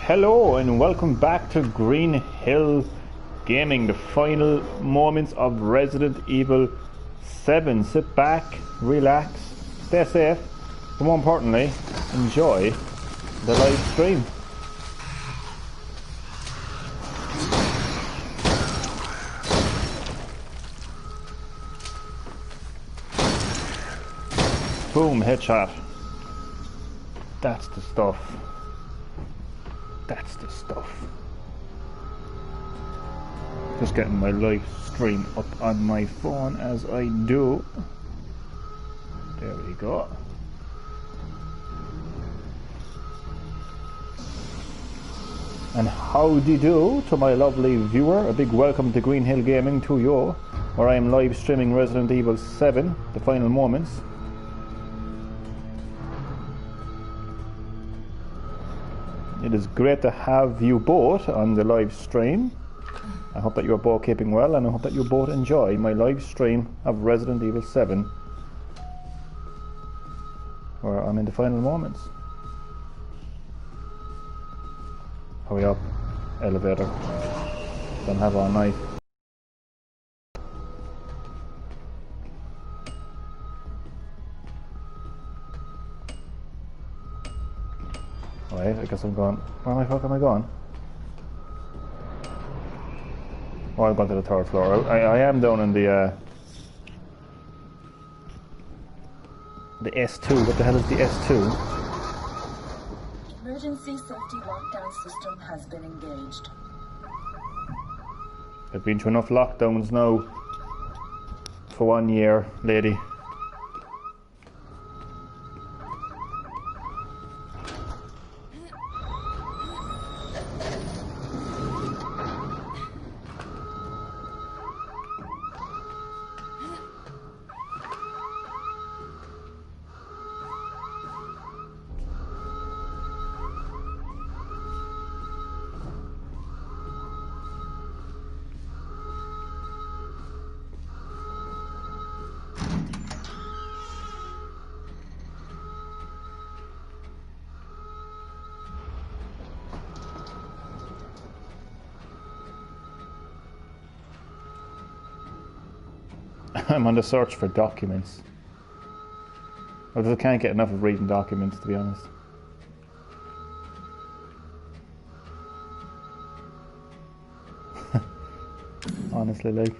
Hello and welcome back to Green Hill Gaming, the final moments of Resident Evil 7. Sit back, relax, stay safe, but more importantly, enjoy the live stream. Boom, headshot. That's the stuff. That's the stuff. Just getting my live stream up on my phone as I do. There we go. And howdy do to my lovely viewer. A big welcome to Green Hill Gaming to you, where I am live streaming Resident Evil 7, the final moments. It is great to have you both on the live stream. I hope that you're both keeping well, and I hope that you both enjoy my live stream of Resident Evil 7, where I'm in the final moments. Hurry up, elevator. Don't have all night. Right, I guess I'm going. Where the fuck am I going? Oh, I've gone to the third floor. I am down in the S2. What the hell is the S2? Emergency safety lockdown system has been engaged. I've been to enough lockdowns now for 1 year, lady. I'm on the search for documents. I just can't get enough of reading documents, to be honest. Honestly, like.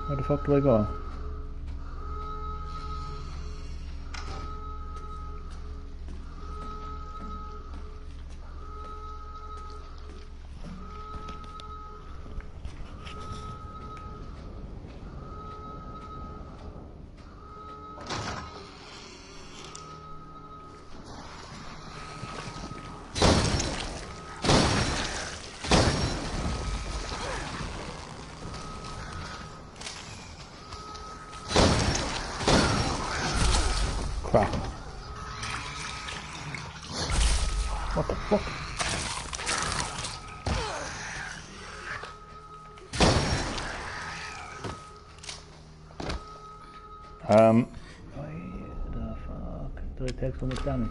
Where the fuck do I go? Crap. What the fuck? Why the fuck did I take so much damage?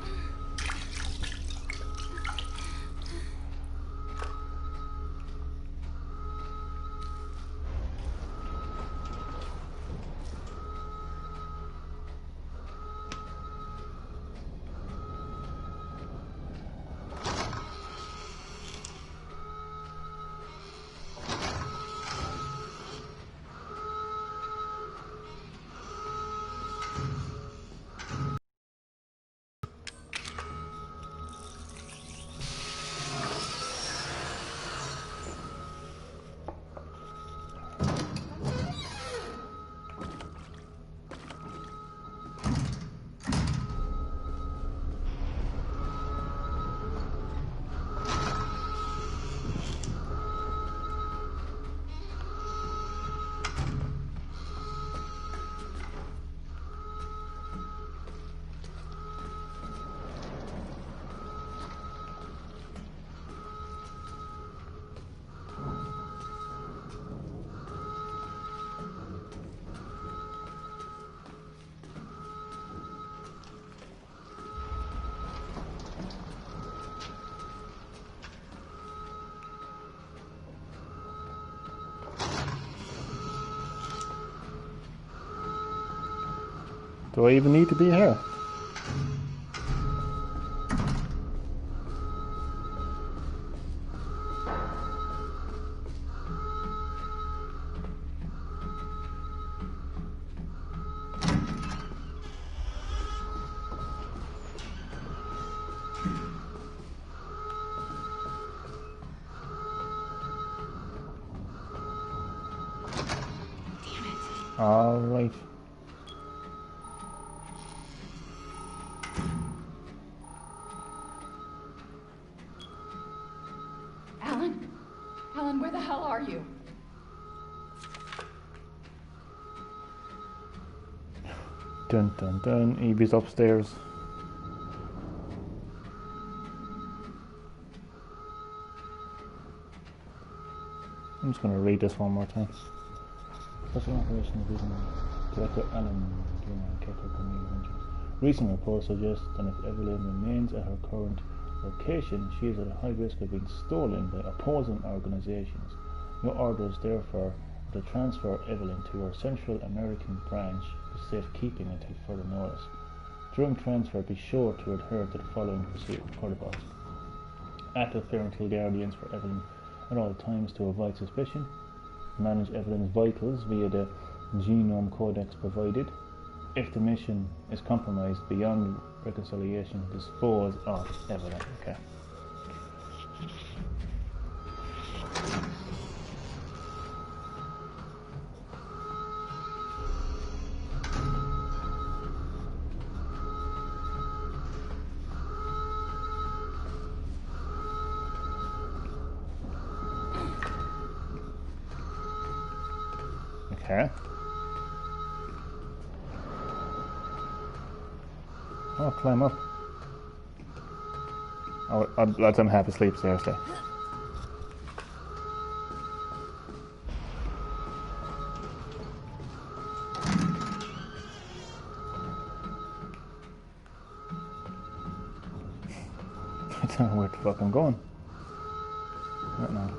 Do I even need to be here? All right. Alan, where the hell are you? Dun dun dun. Evie's upstairs. I'm just gonna read this one more time. Special Operations Director Alan recent reports suggest that if Evelyn remains at her current location, she is at a high risk of being stolen by opposing organizations. Your order is therefore to transfer Evelyn to your Central American branch for safekeeping until further notice. During transfer, be sure to adhere to the following protocols. Act as parental guardians for Evelyn at all times to avoid suspicion. Manage Evelyn's vitals via the genome codex provided. If the mission is compromised beyond reconciliation, dispose of Evelyn. Okay. Okay. Oh, climb up. Oh, I'd let them have a sleep, seriously. I don't know where the fuck I'm going. I don't know.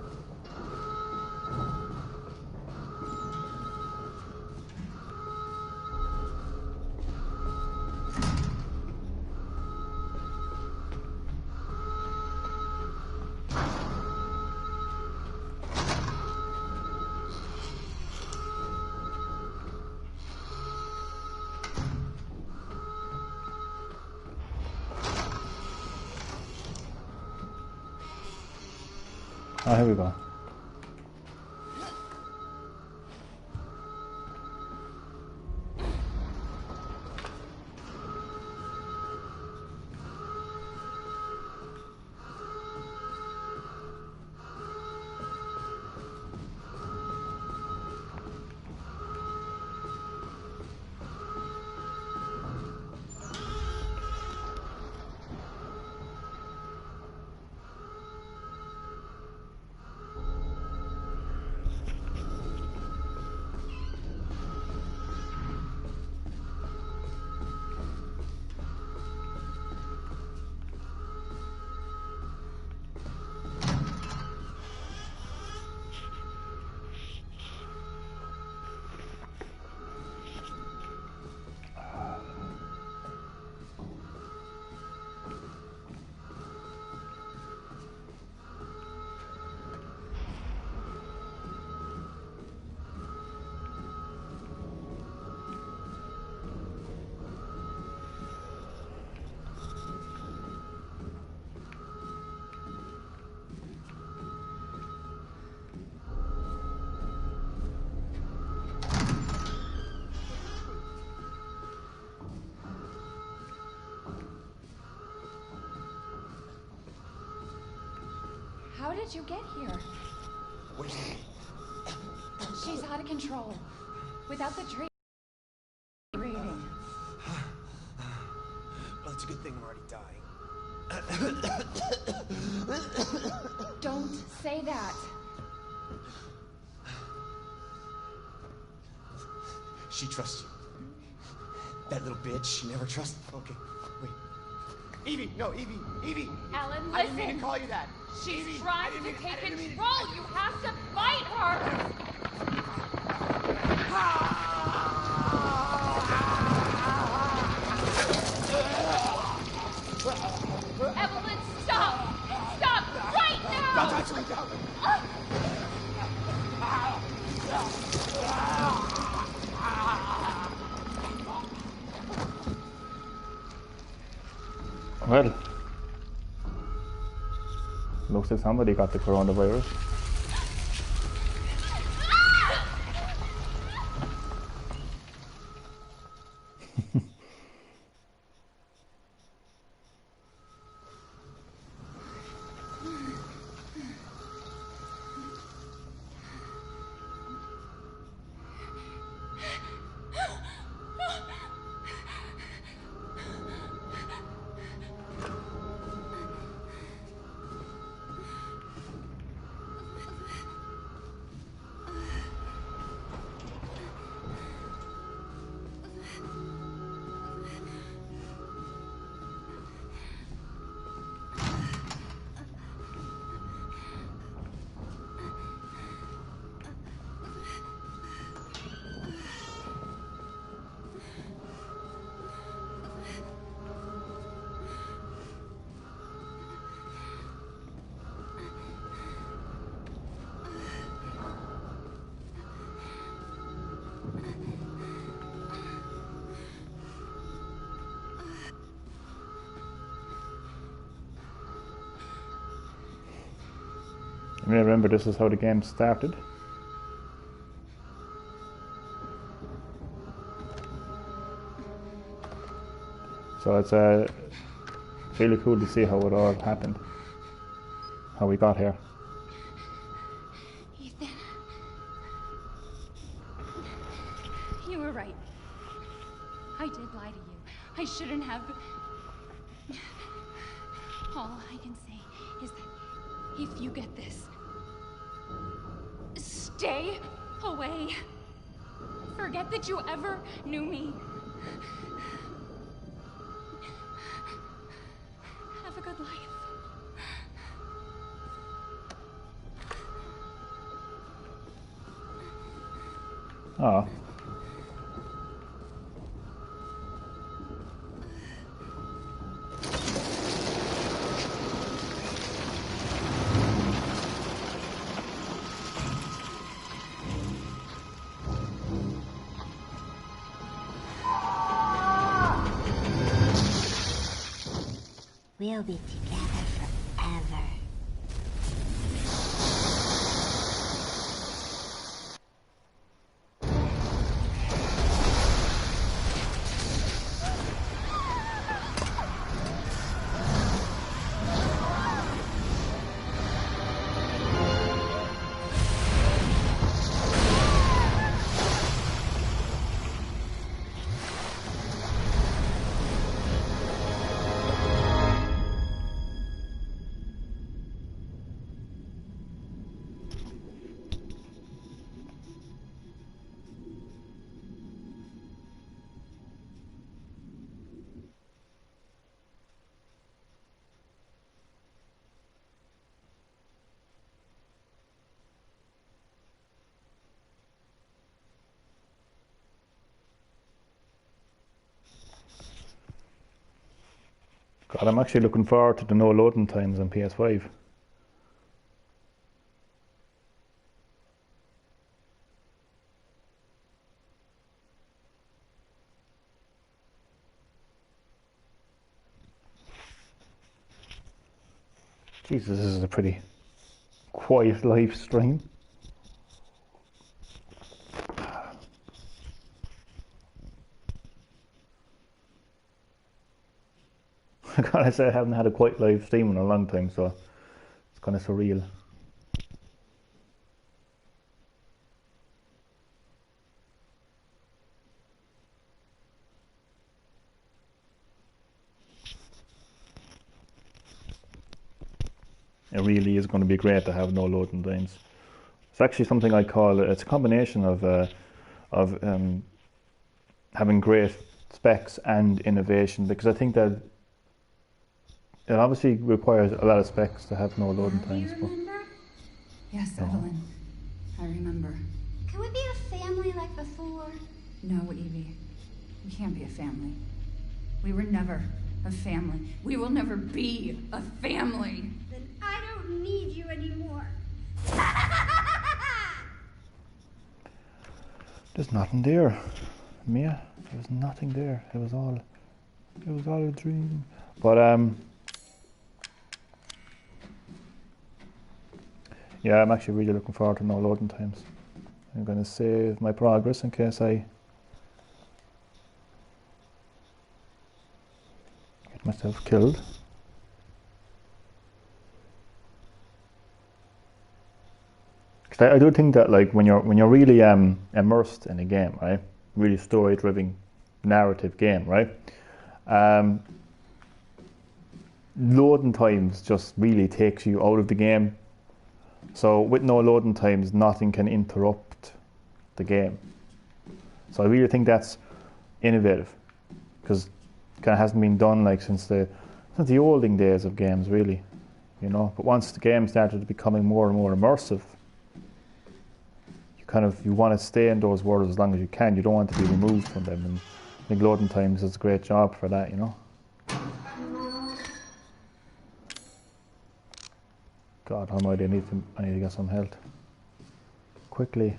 Oh, here we go. How did you get here? Where's she? She's out of control. Without the tree reading. Well, it's a good thing I'm already dying. Don't say that. She trusts you. That little bitch, she never trusted. Okay, wait. Evie, no, Evie. Alan, listen. I didn't mean to call you that. She's Evie, trying to take control. You have to fight her. touch me, darling. Well, looks like somebody got the coronavirus. Remember, this is how the game started. So it's really cool to see how it all happened, how we got here. Ethan. You were right. I did lie to you. I shouldn't have. All I can say is that if you get this, stay away. Forget that you ever knew me. Have a good life. Oh. We'll be together forever. God, I'm actually looking forward to the no loading times on PS5. Jesus, this is a pretty quiet live stream. I gotta say, I haven't had a quiet live stream in a long time, so it's kind of surreal. It really is going to be great to have no loading times. It's actually something I call, it's a combination of having great specs and innovation, because I think that it obviously requires a lot of specs to have no loading times. Do you remember? Yes, Evelyn. I remember. Can we be a family like before? No, Evie. We can't be a family. We were never a family. We will never be a family. Then I don't need you anymore. There's nothing there, Mia. There was nothing there. It was all a dream. But yeah, I'm actually really looking forward to no loading times. I'm going to save my progress in case I get myself killed. Because I do think that, like, when you're really immersed in a game, right, really story-driven narrative game, right, loading times just really takes you out of the game. So with no loading times, nothing can interrupt the game. So I really think that's innovative, because it kind of hasn't been done like since the olden days of games, really, you know. But once the game started becoming more and more immersive, you want to stay in those worlds as long as you can. You don't want to be removed from them, and I think loading times is a great job for that, you know. God almighty, I need to get some health. Quickly.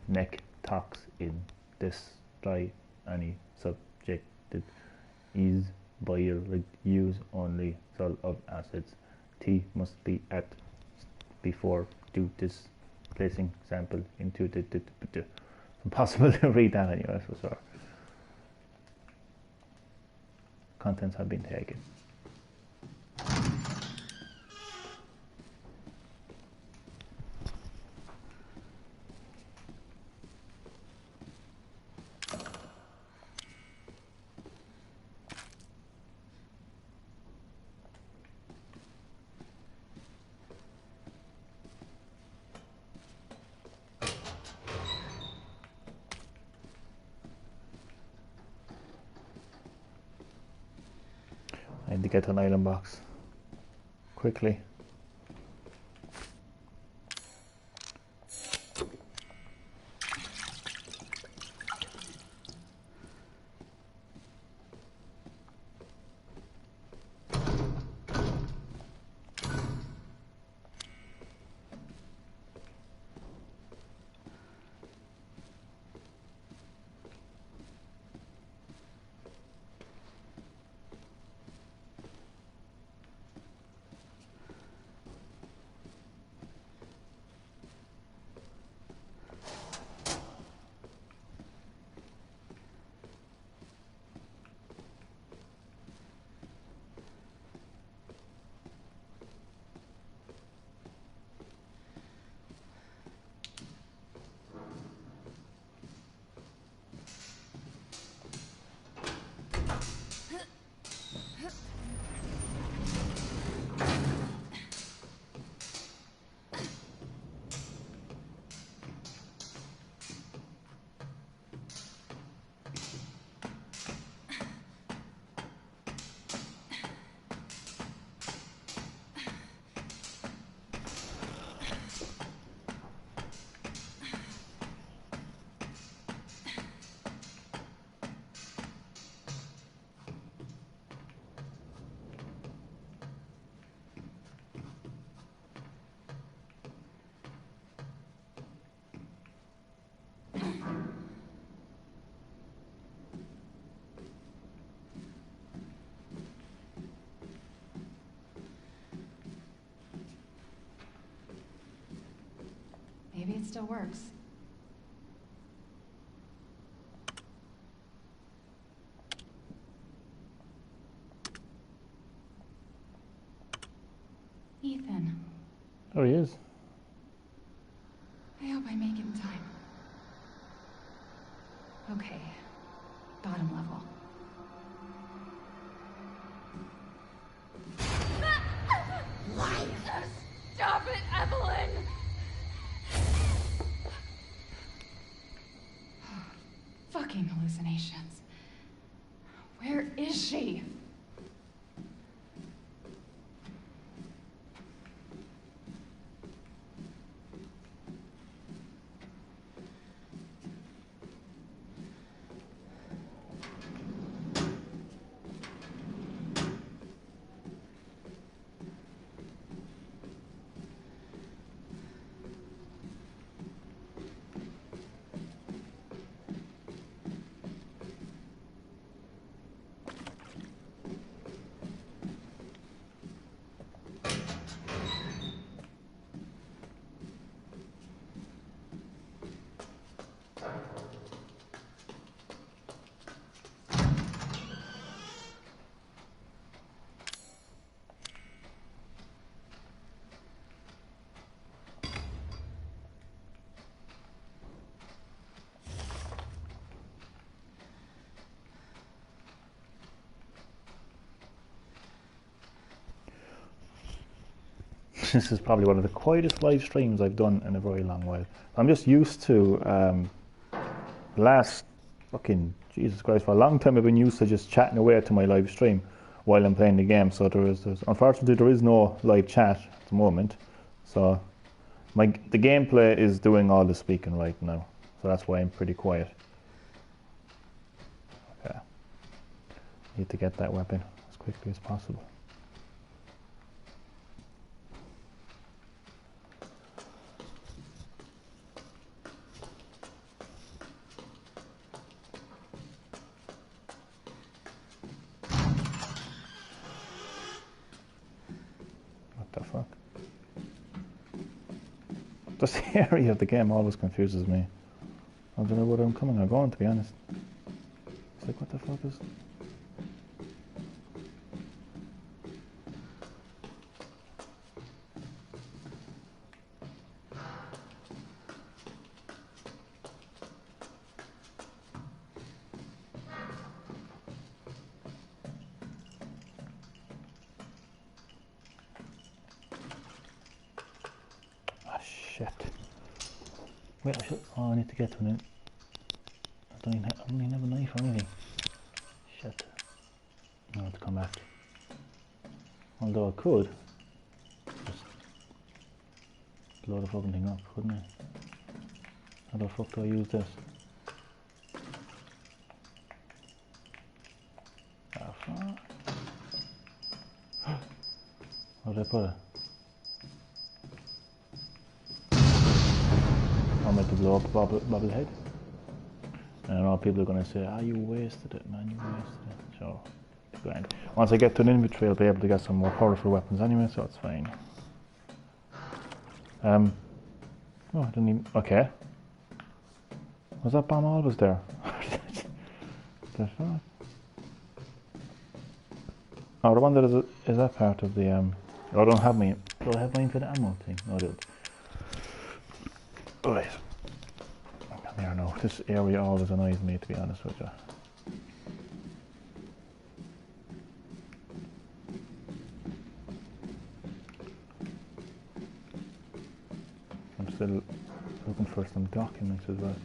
Neck tox in this dry any subjected is bile use only salt of acids. T must be at before do this placing sample into the impossible to read that anyway, so sorry. Contents have been taken. I need to get to an island box quickly. Maybe it still works. Ethan. Oh, he is. I hope I make it in time. Okay. Bottom level. Stop it, Evelyn! Fucking hallucinations. Where is she? This is probably one of the quietest live streams I've done in a very long while. I'm just used to last fucking Jesus Christ, for a long time I've been used to just chatting away to my live stream while I'm playing the game. So there's unfortunately there is no live chat at the moment. So the gameplay is doing all the speaking right now. So that's why I'm pretty quiet. Okay. Need to get that weapon as quickly as possible. What the fuck? Just the area of the game always confuses me. I don't know whether I'm coming or going, to be honest. It's like, what the fuck is... Ah, shit. Wait, I should... Oh, I need to get to an... I don't even have a knife or anything. Shit. I have to come back. Although I could just blow the fucking thing up, couldn't I? How the fuck do I use this? Oh, fuck. How did I put it? I'm meant to blow up Bobblehead. And I know people are going to say, you wasted it, man, you wasted it. So, it's grand. Once I get to an inventory, I'll be able to get some more powerful weapons anyway, so it's fine. Oh, I didn't even... Okay. Was that bomb always there? The fuck? Oh, the one that is that part of the... Oh, I don't have my... Do I have my infinite ammo thing? No, I don't. Alright. Come here now. This area always annoys me, to be honest with you. I'm still looking for some documents as well.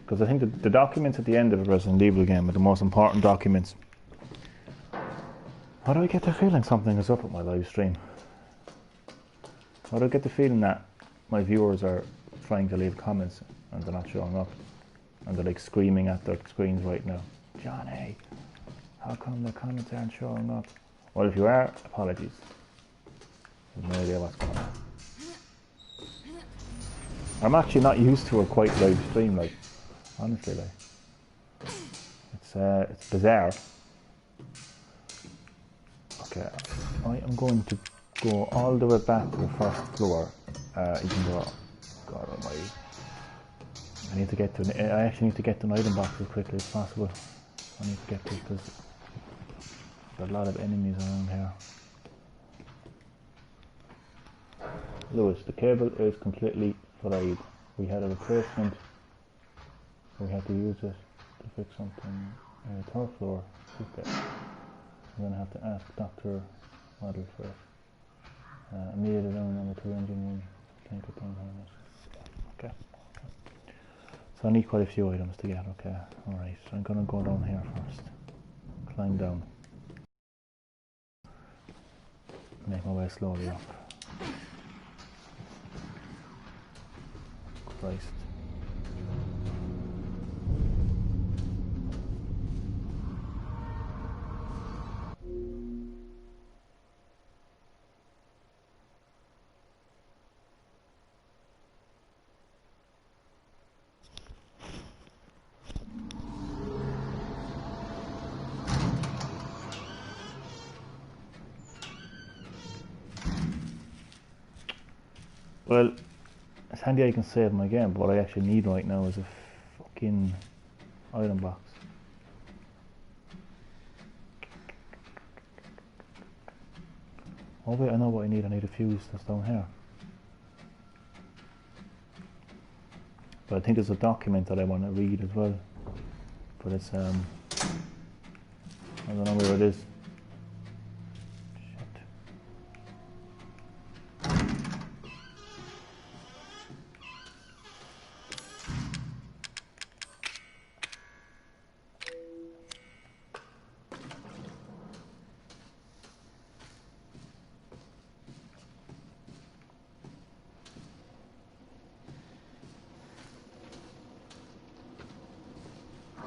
Because I think the documents at the end of a Resident Evil game are the most important documents. How do I get the feeling something is up with my live stream? How do I get the feeling that my viewers are trying to leave comments and they're not showing up? And they're like screaming at their screens right now. Johnny, how come the comments aren't showing up? Well, if you are, apologies. I have no idea what's going on. I'm actually not used to a quiet live stream, like, honestly, like. It's bizarre. Okay, I am going to go all the way back to the first floor, even though, God almighty. I actually need to get to an item box as quickly as possible. I need to get this because there's a lot of enemies around here. Lewis, the cable is completely fried. We had a replacement. We had to use it to fix something on the third floor. Okay. I'm going to have to ask Dr. Waddle first. Immediately down number 2 engine room. Tank it down on it. Okay. So I need quite a few items to get, okay. Alright, so I'm gonna go down here first. Climb down. Make my way slowly up. Christ. Well, it's handy I can save my game, but what I actually need right now is a fucking item box. Oh wait, I know what I need a fuse that's down here. But I think there's a document that I want to read as well. But it's, I don't know where it is. Shit.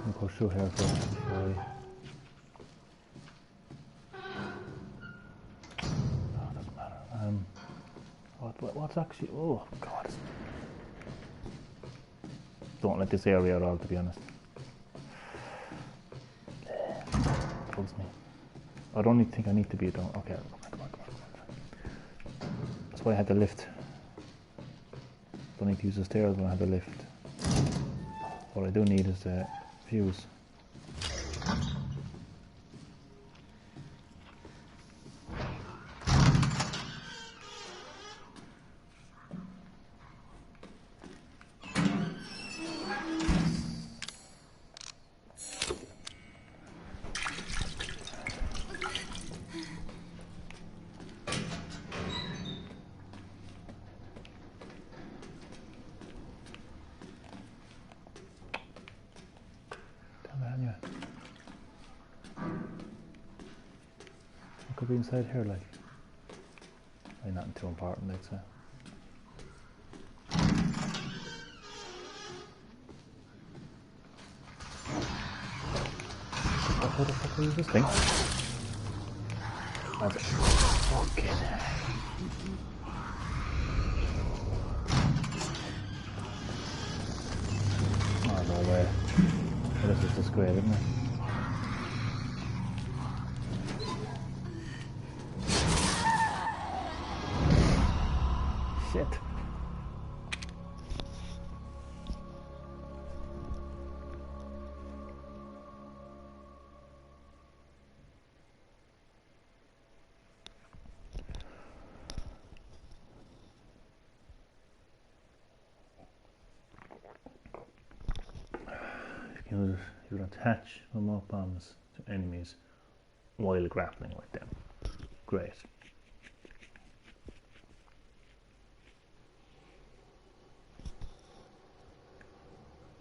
Let me push through here first. Sorry. Oh, doesn't matter. What's actually... Oh, God. Don't like this area at all, to be honest. Bugs me. I don't even think I need to be down. Okay, come on. That's why I had the lift. Don't need to use the stairs when I have the lift. What I do need is the fuse. Anyway, what could be inside here, like? Nothing too important, I'd say. What the fuck is this thing? That's fucking hell. Oh, no way. This is just great, isn't it? Shit. You would attach remote bombs to enemies while grappling with them. Great.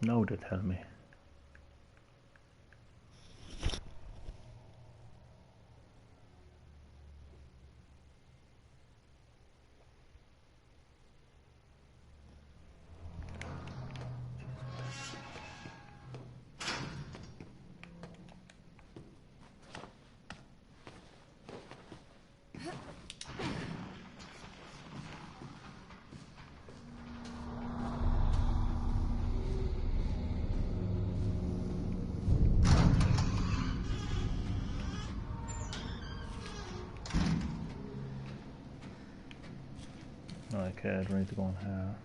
Now they tell me. Okay, I don't need to go in here.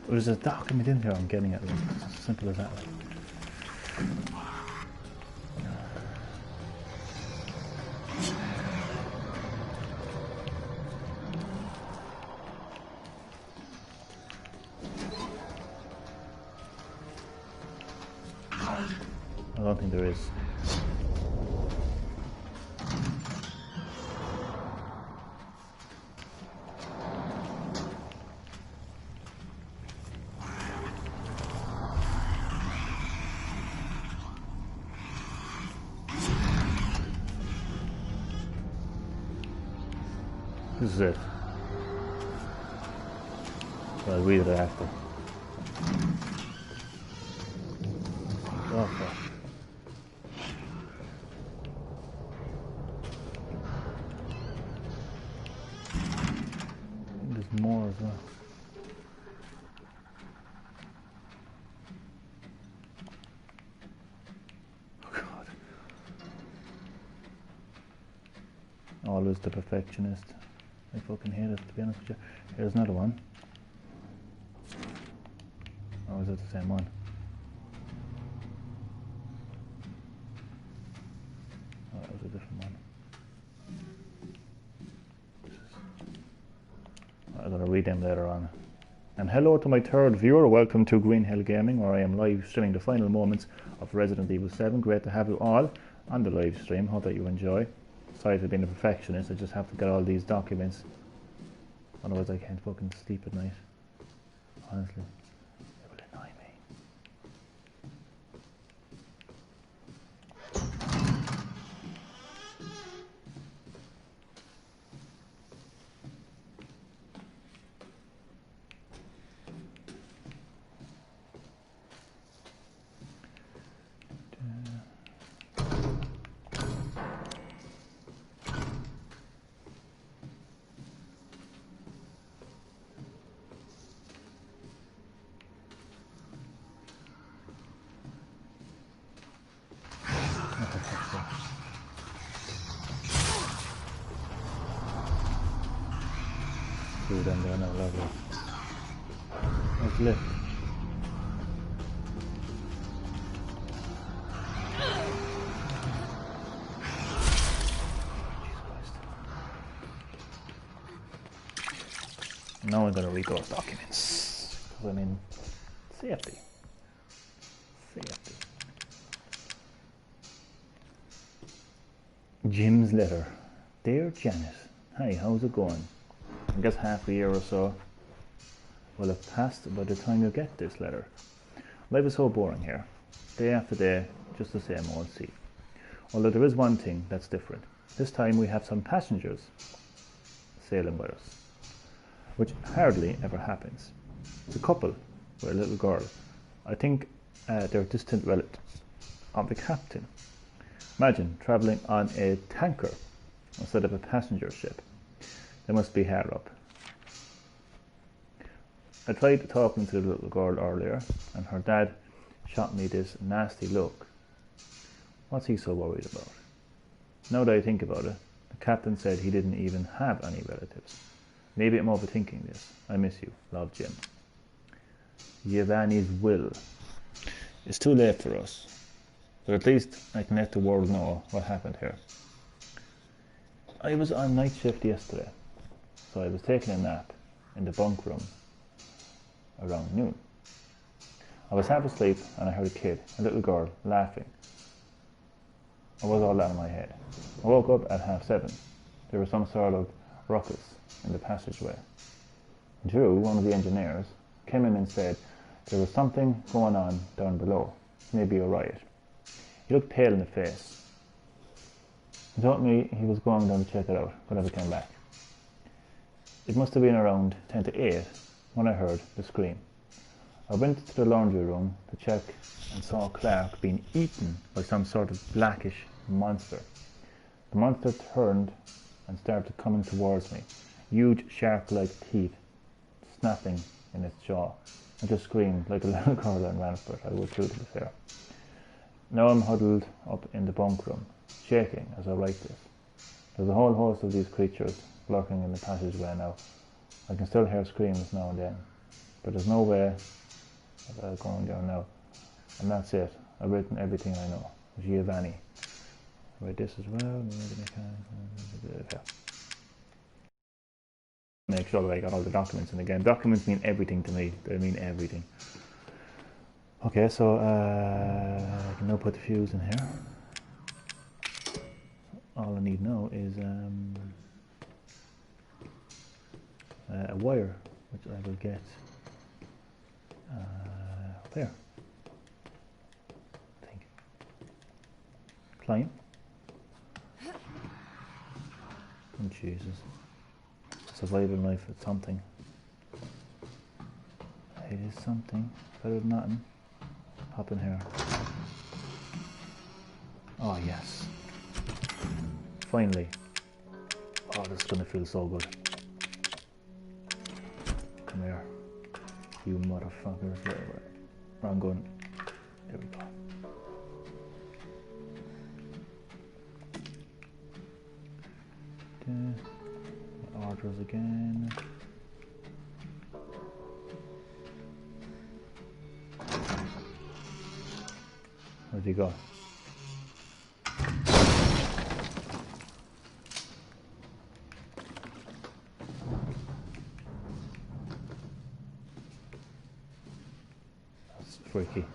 There's a document in here, I'm getting it. It's as simple as that. I don't think there is. This is it. So I'll read it after. Oh fuck. There's more as well. Oh God. Always the perfectionist. I fucking hate it, to be honest with you. Here's another one. Or is it the same one? Oh, that was a different one. I'm going to read them later on. And hello to my third viewer. Welcome to Green-HillGaming, where I am live streaming the final moments of Resident Evil 7. Great to have you all on the live stream. Hope that you enjoy. Sorry for being a perfectionist. I just have to get all these documents. Otherwise I can't fucking sleep at night. Honestly. It will annoy me. Do them there now, lovely. It's lit. Now I'm gonna read those documents. Because I'm in safety. Safety. Jim's letter. Dear Janet, hi, how's it going? I guess half a year or so will have passed by the time you get this letter. Life is so boring here. Day after day, just the same old scene. Although there is one thing that's different. This time we have some passengers sailing with us, which hardly ever happens. It's a couple with a little girl. I think they're distant relatives of the captain. Imagine travelling on a tanker instead of a passenger ship. They must be hard up. I tried talking to the little girl earlier, and her dad shot me this nasty look. What's he so worried about? Now that I think about it, the captain said he didn't even have any relatives. Maybe I'm overthinking this. I miss you. Love, Jim. Giovanni's will. It's too late for us, but at least I can let the world know what happened here. I was on night shift yesterday, so I was taking a nap in the bunk room around noon. I was half asleep and I heard a little girl, laughing. I was all that in my head. I woke up at 7:30. There was some sort of ruckus in the passageway. Drew, one of the engineers, came in and said there was something going on down below, maybe a riot. He looked pale in the face. He told me he was going down to check it out, but never came back. It must have been around 10 to 8 when I heard the scream. I went to the laundry room to check and saw Clark being eaten by some sort of blackish monster. The monster turned and started coming towards me, huge shark-like teeth snapping in its jaw. I just screamed like a little girl and ran for it. I would too, to be fair. Now I'm huddled up in the bunk room, shaking as I write this. There's a whole host of these creatures lurking in the passageway now. I can still hear screams now and then, but there's no way of going down now. And that's it. I've written everything I know. Giovanni. Write this as well. Make sure that I got all the documents in again. Documents mean everything to me. They mean everything. Okay, so I can now put the fuse in here. All I need now is a wire, which I will get there. I think. Climb. Oh, Jesus. Survival knife is something. It is something. Better than nothing. Hop in here. Oh, yes. Finally. Oh, this is going to feel so good. You motherfuckers. Wait. Wrong gun. There we go. Orders again. Where'd he go? That's freaky.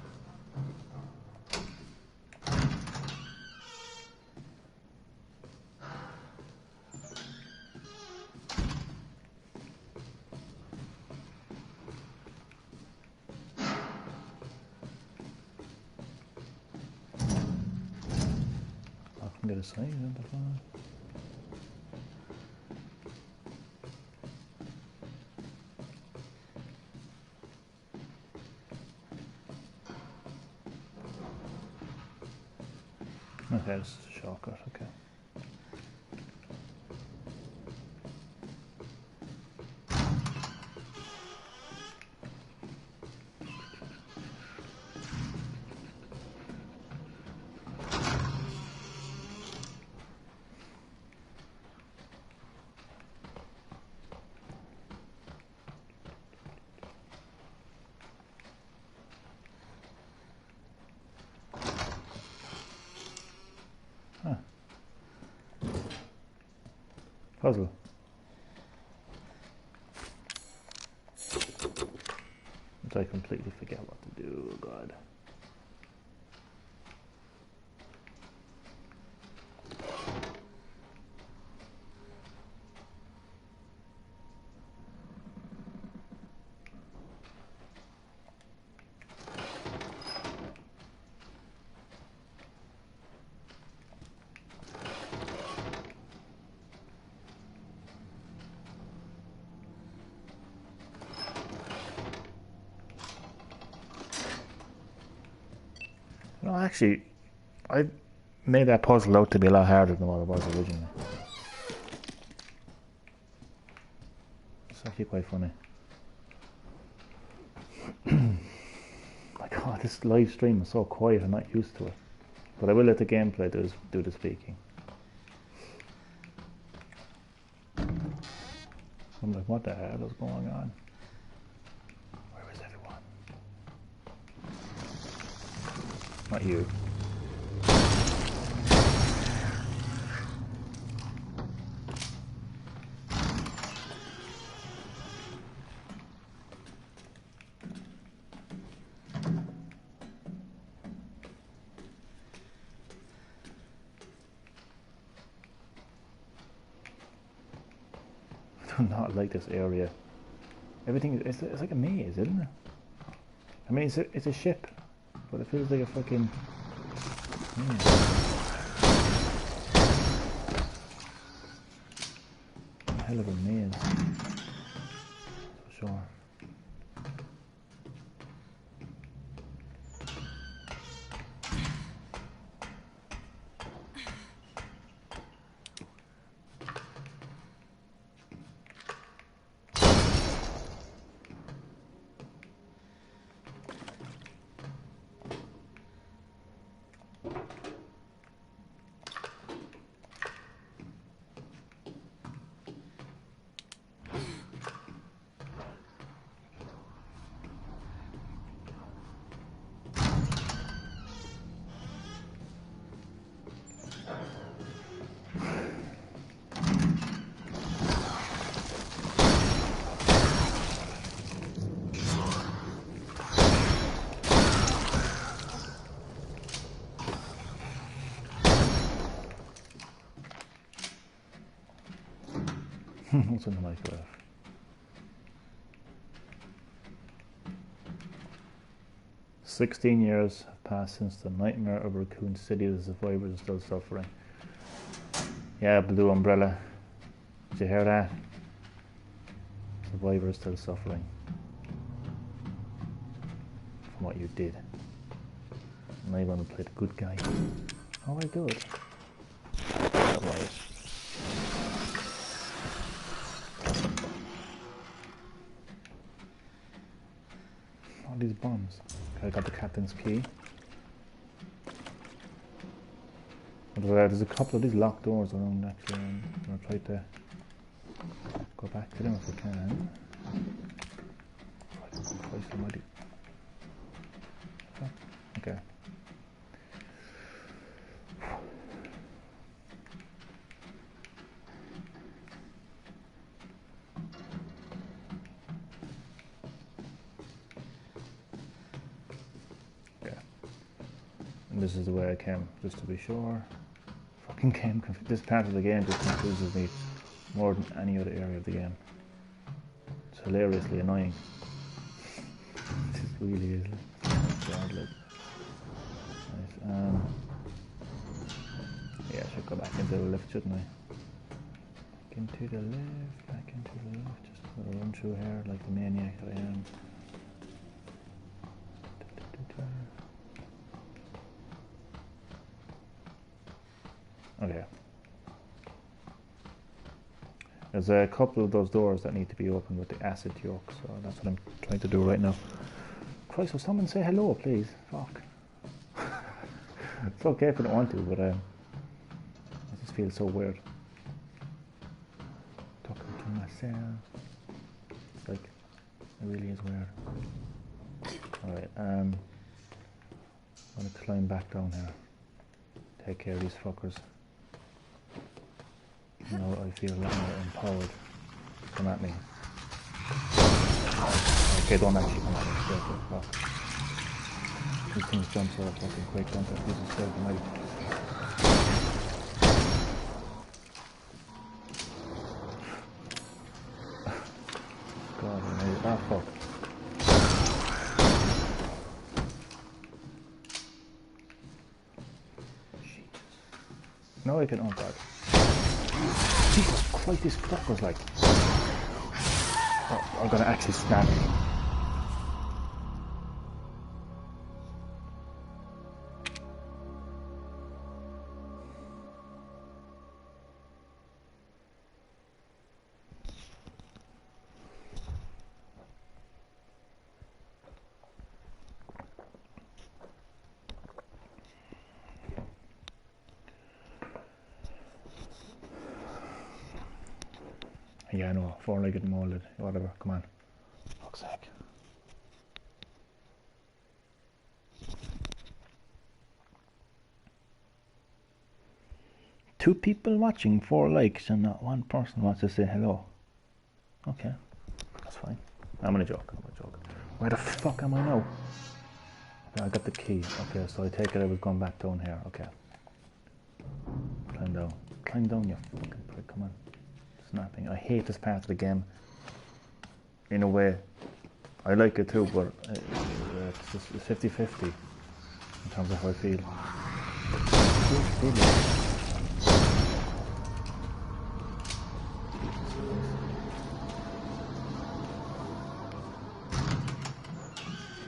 Get a sign in the phone. Okay, this is a shortcut, okay. Puzzle. But I completely forget what to do, oh God. No, actually, I made that puzzle out to be a lot harder than what it was originally. It's actually quite funny. My God, this live stream is so quiet. I'm not used to it. But I will let the gameplay do the speaking. I'm like, what the hell is going on? Where is everyone? Not you. I do not like this area. Everything is it's like a maze, isn't it? I mean, it's a ship, but it feels like a fucking hell of a maze, for sure. What's in the microwave? "16 years have passed since the nightmare of Raccoon City. The survivors are still suffering." Yeah, Blue Umbrella. Did you hear that? Survivors still suffering from what you did. And I want to play the good guy. Oh, I do it. Right. these bombs. Okay, I got the captain's key. There's a couple of these locked doors around actually, and I'll try to go back to them if I can. Christ almighty. Okay. And this is the way I came, just to be sure. Fucking game, this part of the game just confuses me more than any other area of the game. It's hilariously annoying. It really is. God, like. Nice. Yeah, I should go back into the left, shouldn't I? Back into the left, back into the left. Just a run through here like the maniac that I am. Okay. There's a couple of those doors that need to be opened with the acid yolk, so that's what I'm trying to do right now. Christ, will someone say hello, please? Fuck. It's okay if I don't want to, but I just feel so weird. Talking to myself. It's like, it really is weird. Alright, I'm gonna climb back down here. Take care of these fuckers. Now I feel a lot more empowered. Come at me. Okay, don't actually come at me. Fuck. These things jump so fucking quick, don't they? This is so amazing. God, I made it. Ah, fuck. No, I can. Oh, God. Jesus Christ, this fucker's like. Oh, I'm gonna actually snap it. Yeah, I know, four-legged molded, whatever, come on. Fuck's sake. Two people watching, 4 likes, and not one person wants to say hello. Okay, that's fine. I'm gonna joke. Where the fuck am I now? Okay, I got the key. Okay, so I take it I was going back down here. Okay. Climb down. Climb down, you fucking prick, come on. Snapping. I hate this part of the game. In a way, I like it too, but it's just 50-50 in terms of how I feel.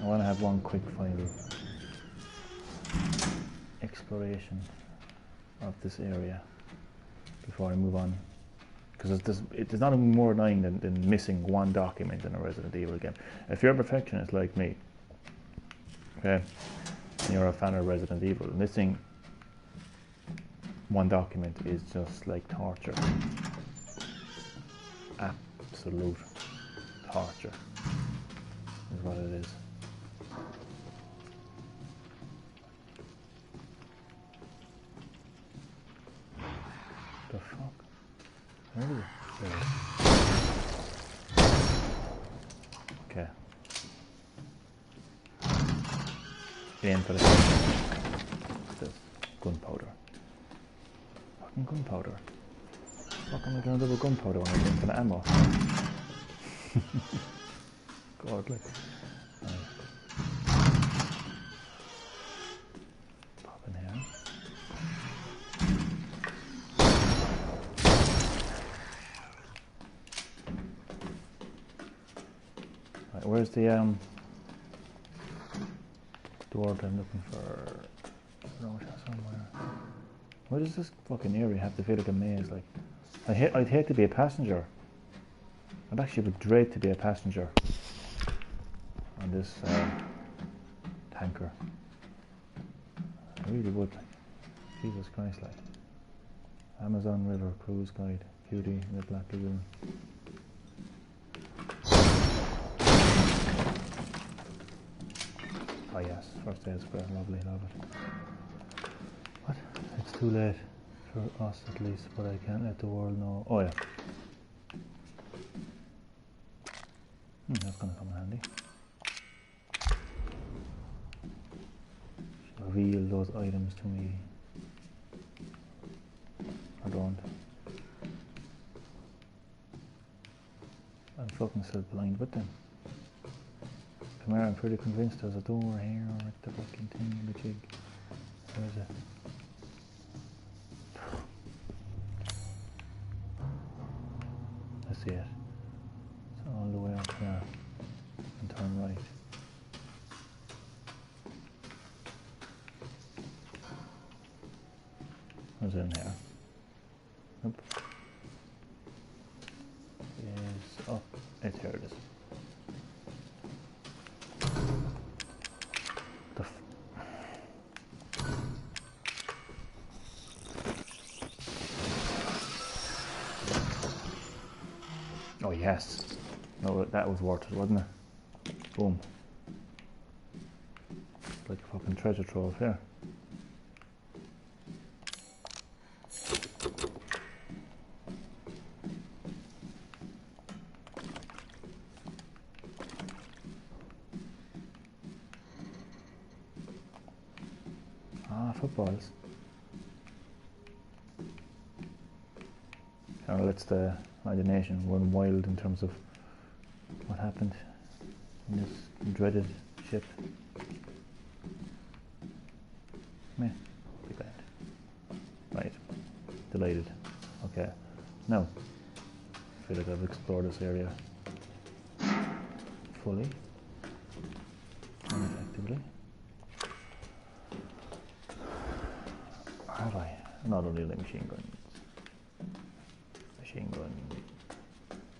I want to have one quick final exploration of this area before I move on. Because it's not even more annoying than missing one document in a Resident Evil game. If you're a perfectionist like me, okay, and you're a fan of Resident Evil, missing one document is just like torture. Absolute torture is what it is. The fuck? Where is it? There. Okay. Aim for the What's this? Gunpowder. Fucking gunpowder. What am I gonna do with gunpowder when I'm for the ammo? God, look. Pop in here. Right, where's the door that I'm looking for? No, it's somewhere. Why does this fucking area have to feel like a maze? Like, I'd hate to be a passenger. I'd actually would dread to be a passenger. on this tanker. I really would. Jesus Christ, like. Amazon River Cruise Guide, Beauty in the Black Lagoon. Oh yes, first aid square, lovely, love it. What? It's too late for us at least, but I can't let the world know. Oh yeah. That's gonna come in handy. Reveal those items to me. I don't. I'm fucking still blind with them. Come here, I'm pretty convinced there's a door here at the fucking thing in the jig. Where is it? I see it. It's all the way up there. And turn right. What's in here? Nope. Is up. It's here it is. Oh yes. No, that was worth it, wasn't it? Boom. Like a fucking treasure trove here. Footballs. Kind of lets the imagination run wild in terms of what happened in this dreaded ship. Meh, be glad. Right, delighted. Okay, now I feel like I've explored this area fully and effectively. Have I? Not only the machine guns.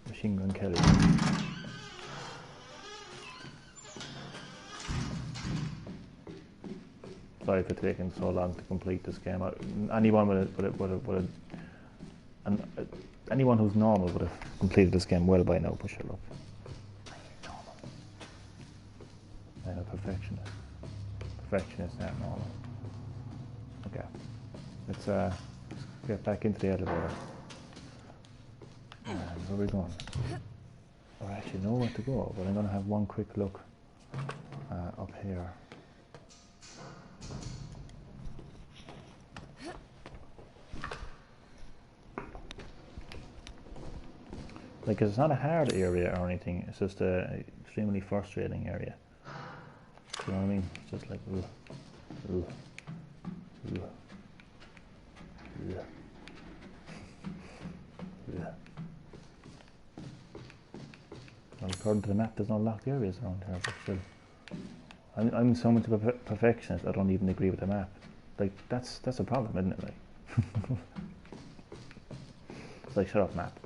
Machine gun Kelly. Sorry for taking so long to complete this game. Anyone anyone who's normal would have completed this game well by now. Push it up. Normal. I'm a perfectionist. Perfectionists aren't normal. Okay. Let's get back into the elevator. And where are we going? I actually know where to go, but I'm going to have one quick look up here. Like, it's not a hard area or anything, it's just a extremely frustrating area. You know what I mean? It's just like, ugh, ugh, ugh. Yeah. Yeah. Well, according to the map, there's no locked areas around here, but still. I'm so much of a perfectionist, I don't even agree with the map. Like, that's a problem, isn't it? Like, it's like, shut up, map.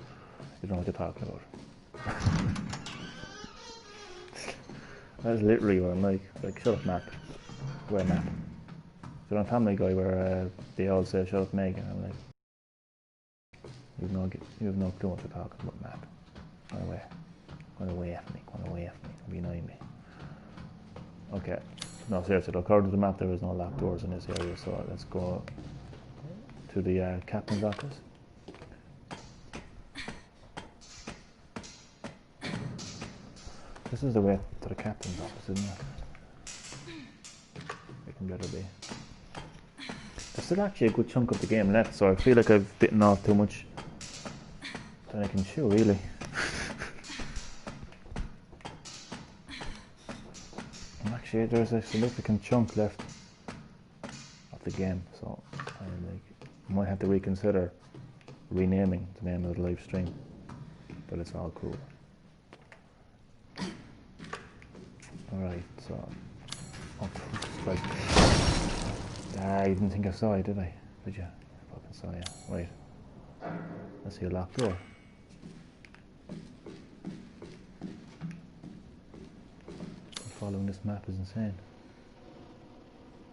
You don't know what you're talking about. That's literally what I'm like. Like, shut up, map. Where map? So on Family Guy where they all say shut up Meg, and I'm like, you have no clue what you're talking about, map. Run away. Run away from me, run away from me, don't be annoying me. Okay. No, seriously, according to the map there is no locked doors in this area, so let's go to the captain's office. This is the way to the captain's office, isn't it? It can better be. There's still actually a good chunk of the game left, so I feel like I've bitten off too much than I can chew, really. And actually, there's a significant chunk left of the game, so I might have to reconsider renaming the name of the live stream, but it's all cool. Alright, so... Oh, right. You didn't think I saw you, did I? Did you? I fucking saw you. Wait. I see a locked door. following this map is insane.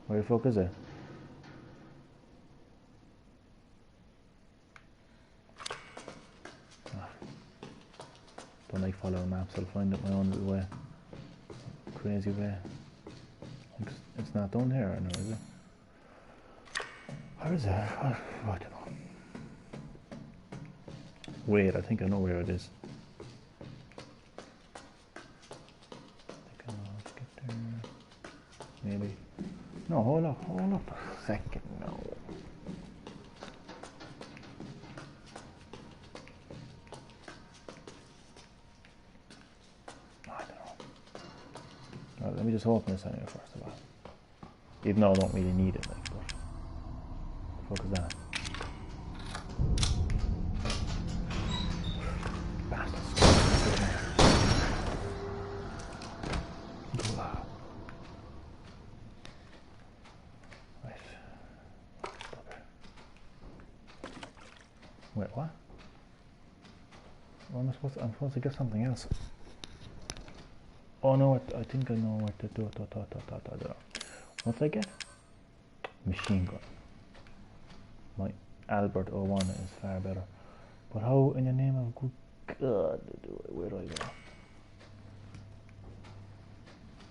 Where the fuck is it? Don't like following maps, I'll find it my own little way. Crazy way. It's not down here, I know, is it? Where is it? I don't know. Wait, I think I know where it is. I think I know how to get there. Maybe. No, hold up a second, no. Let me just open this anyway first of all. Even though I don't really need it, like, but what the fuck is that? Bastards. Right. Wait, what? Well, I'm supposed to get something else. Oh no, I think I know what to do. What's I get? Machine gun. My Albert 01 is far better. But how in the name of good God do it? Where do I go?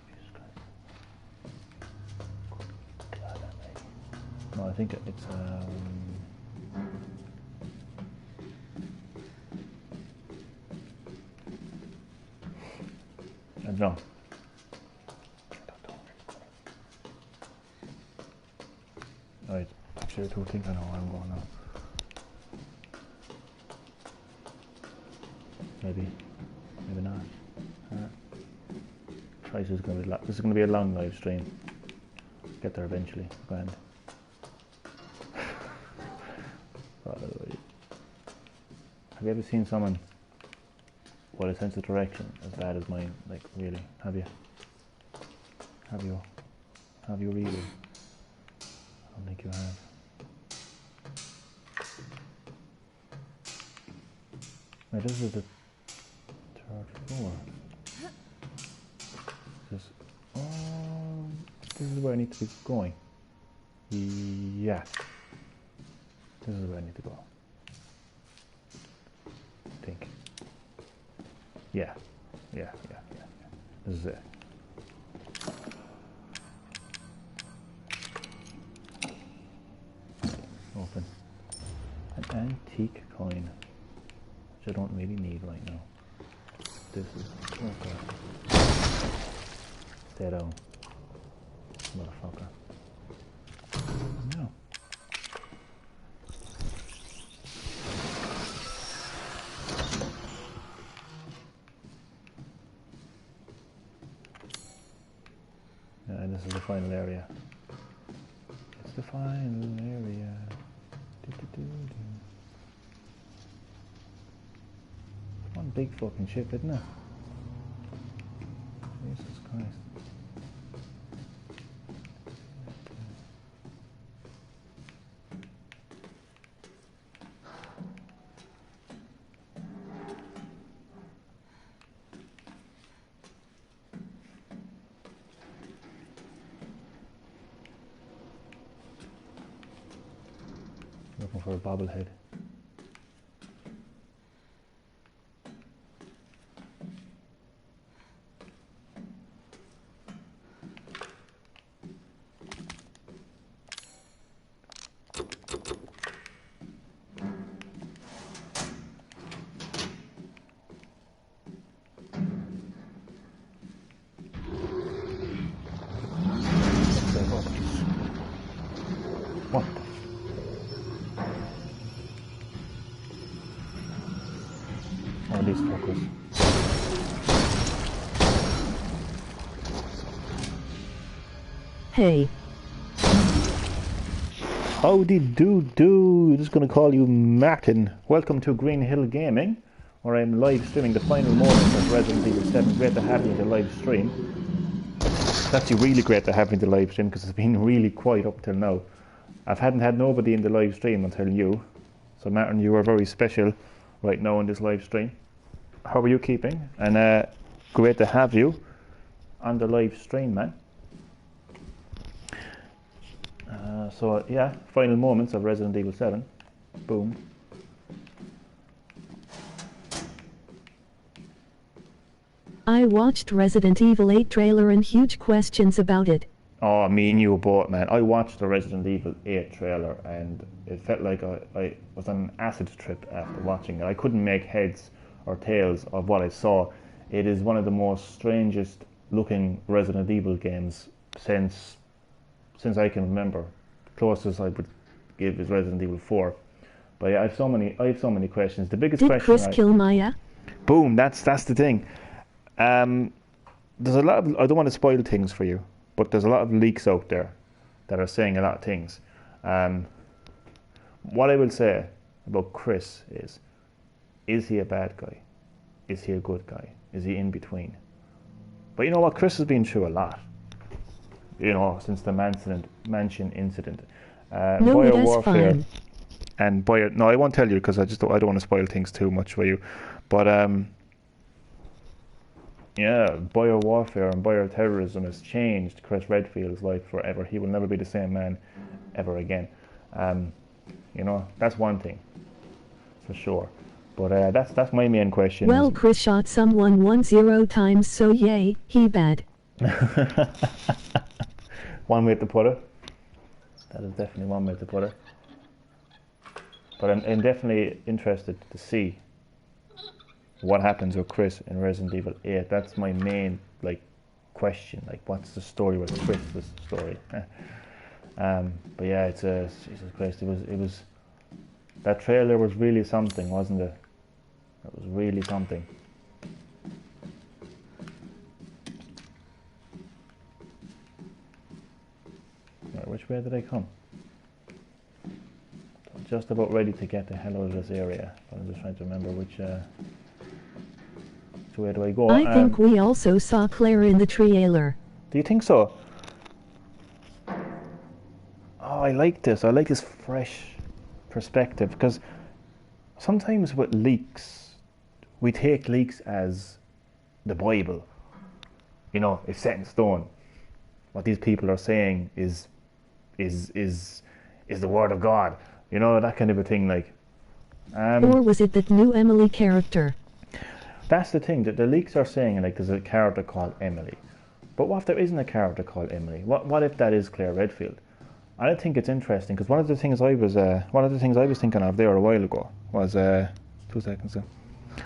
Jesus Christ. Good God almighty. No, I think it's I don't know. Right, actually I don't think I know where I'm going now. Maybe not. This is going to be a long live stream. Get there eventually. Go ahead. Have you ever seen someone with a sense of direction as bad as mine? Like, really? Have you? Have you really? I don't think you have. Now this is the third floor. This is where I need to be going. Yeah. This is where I need to go. I think. Yeah. This is it. Open. An antique coin, which I don't really need right now. This is... oh god. Stay down, motherfucker. No. And this is the final area. It's the final area. One big fucking ship, isn't it? Jesus Christ. Looking for a bobblehead. What? Oh, these fuckers. Hey. Howdy do. Just going to call you Martin. Welcome to Green-HillGaming, where I'm live streaming the final moments of Resident Evil 7. Great to have you in the live stream. It's actually really great to have you in the live stream because it's been really quiet up till now. I hadn't had nobody in the live stream until you. So Martin, you are very special right now in this live stream. How are you keeping? And great to have you. on the live stream, man. So yeah, final moments of Resident Evil 7. Boom. I watched Resident Evil 8 trailer and huge questions about it. Oh, me and you both, man. I watched the Resident Evil 8 trailer and it felt like I was on an acid trip after watching it. I couldn't make heads or tails of what I saw. It is one of the most strangest looking Resident Evil games since I can remember. The closest I would give is Resident Evil 4. But yeah, I have so many questions. The biggest question. Did Chris kill Maya? Boom, that's the thing. There's a lot of, I don't want to spoil things for you, but there's a lot of leaks out there that are saying a lot of things. What I will say about Chris is he a bad guy? Is he a good guy? Is he in between? But you know what? Chris has been through a lot. You know, since the mansion incident. No, that's fine. And no, I won't tell you because I don't want to spoil things too much for you. But yeah, biowarfare and bioterrorism has changed Chris Redfield's life forever. He will never be the same man ever again. You know, that's one thing for sure. But that's my main question. Well, Chris shot someone 10 times, so yay, he bad. One way to put it. That is definitely one way to put it. But I'm definitely interested to see what happens with Chris in Resident Evil 8. That's my main question. What's the story with Chris? This story. But yeah, it's Jesus Christ. It was that trailer was really something, wasn't it? It was really something. Right, which way did I come? I'm just about ready to get the hell out of this area. But I'm just trying to remember which way do I go? I think we also saw Claire in the trailer. Do you think so? Oh, I like this. I like this fresh perspective because sometimes with leaks, we take leaks as the Bible. You know, it's set in stone. What these people are saying is the word of God. You know, that kind of a thing. Or was it that new Emily character? That's the thing, that the leaks are saying there's a character called Emily. But what if there isn't a character called Emily? What if that is Claire Redfield? I think it's interesting because one of the things I was thinking of there a while ago was 2 seconds ago.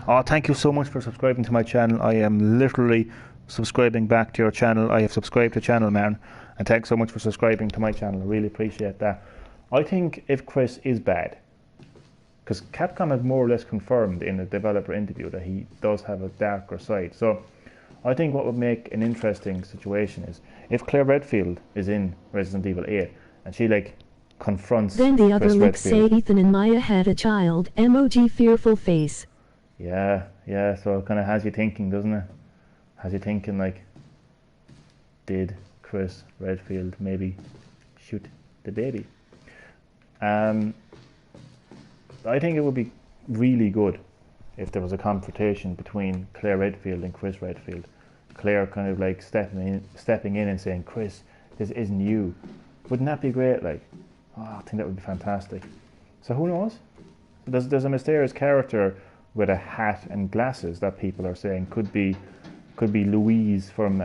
Oh, thank you so much for subscribing to my channel. I am literally subscribing back to your channel. I have subscribed to channel, man, and thanks so much for subscribing to my channel. I really appreciate that. I think if Chris is bad, because Capcom has more or less confirmed in a developer interview that he does have a darker side. So I think what would make an interesting situation is if Claire Redfield is in Resident Evil 8 and she confronts Then the other Chris looks say Redfield. Ethan and Maya had a child, emoji fearful face. Yeah, so it kind of has you thinking, doesn't it? Has you thinking did Chris Redfield maybe shoot the baby? I think it would be really good if there was a confrontation between Claire Redfield and Chris Redfield. Claire kind of stepping in and saying, Chris, this isn't you. Wouldn't that be great? I think that would be fantastic. So who knows? There's a mysterious character with a hat and glasses that people are saying could be Louise from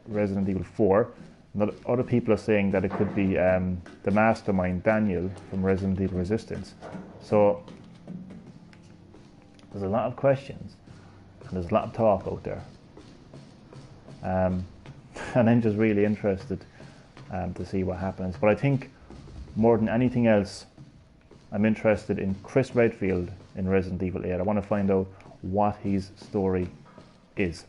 Resident Evil 4. Other people are saying that it could be the mastermind Daniel from Resident Evil Resistance. So there's a lot of questions and there's a lot of talk out there. And I'm just really interested to see what happens. But I think more than anything else, I'm interested in Chris Redfield in Resident Evil 8. I want to find out what his story is.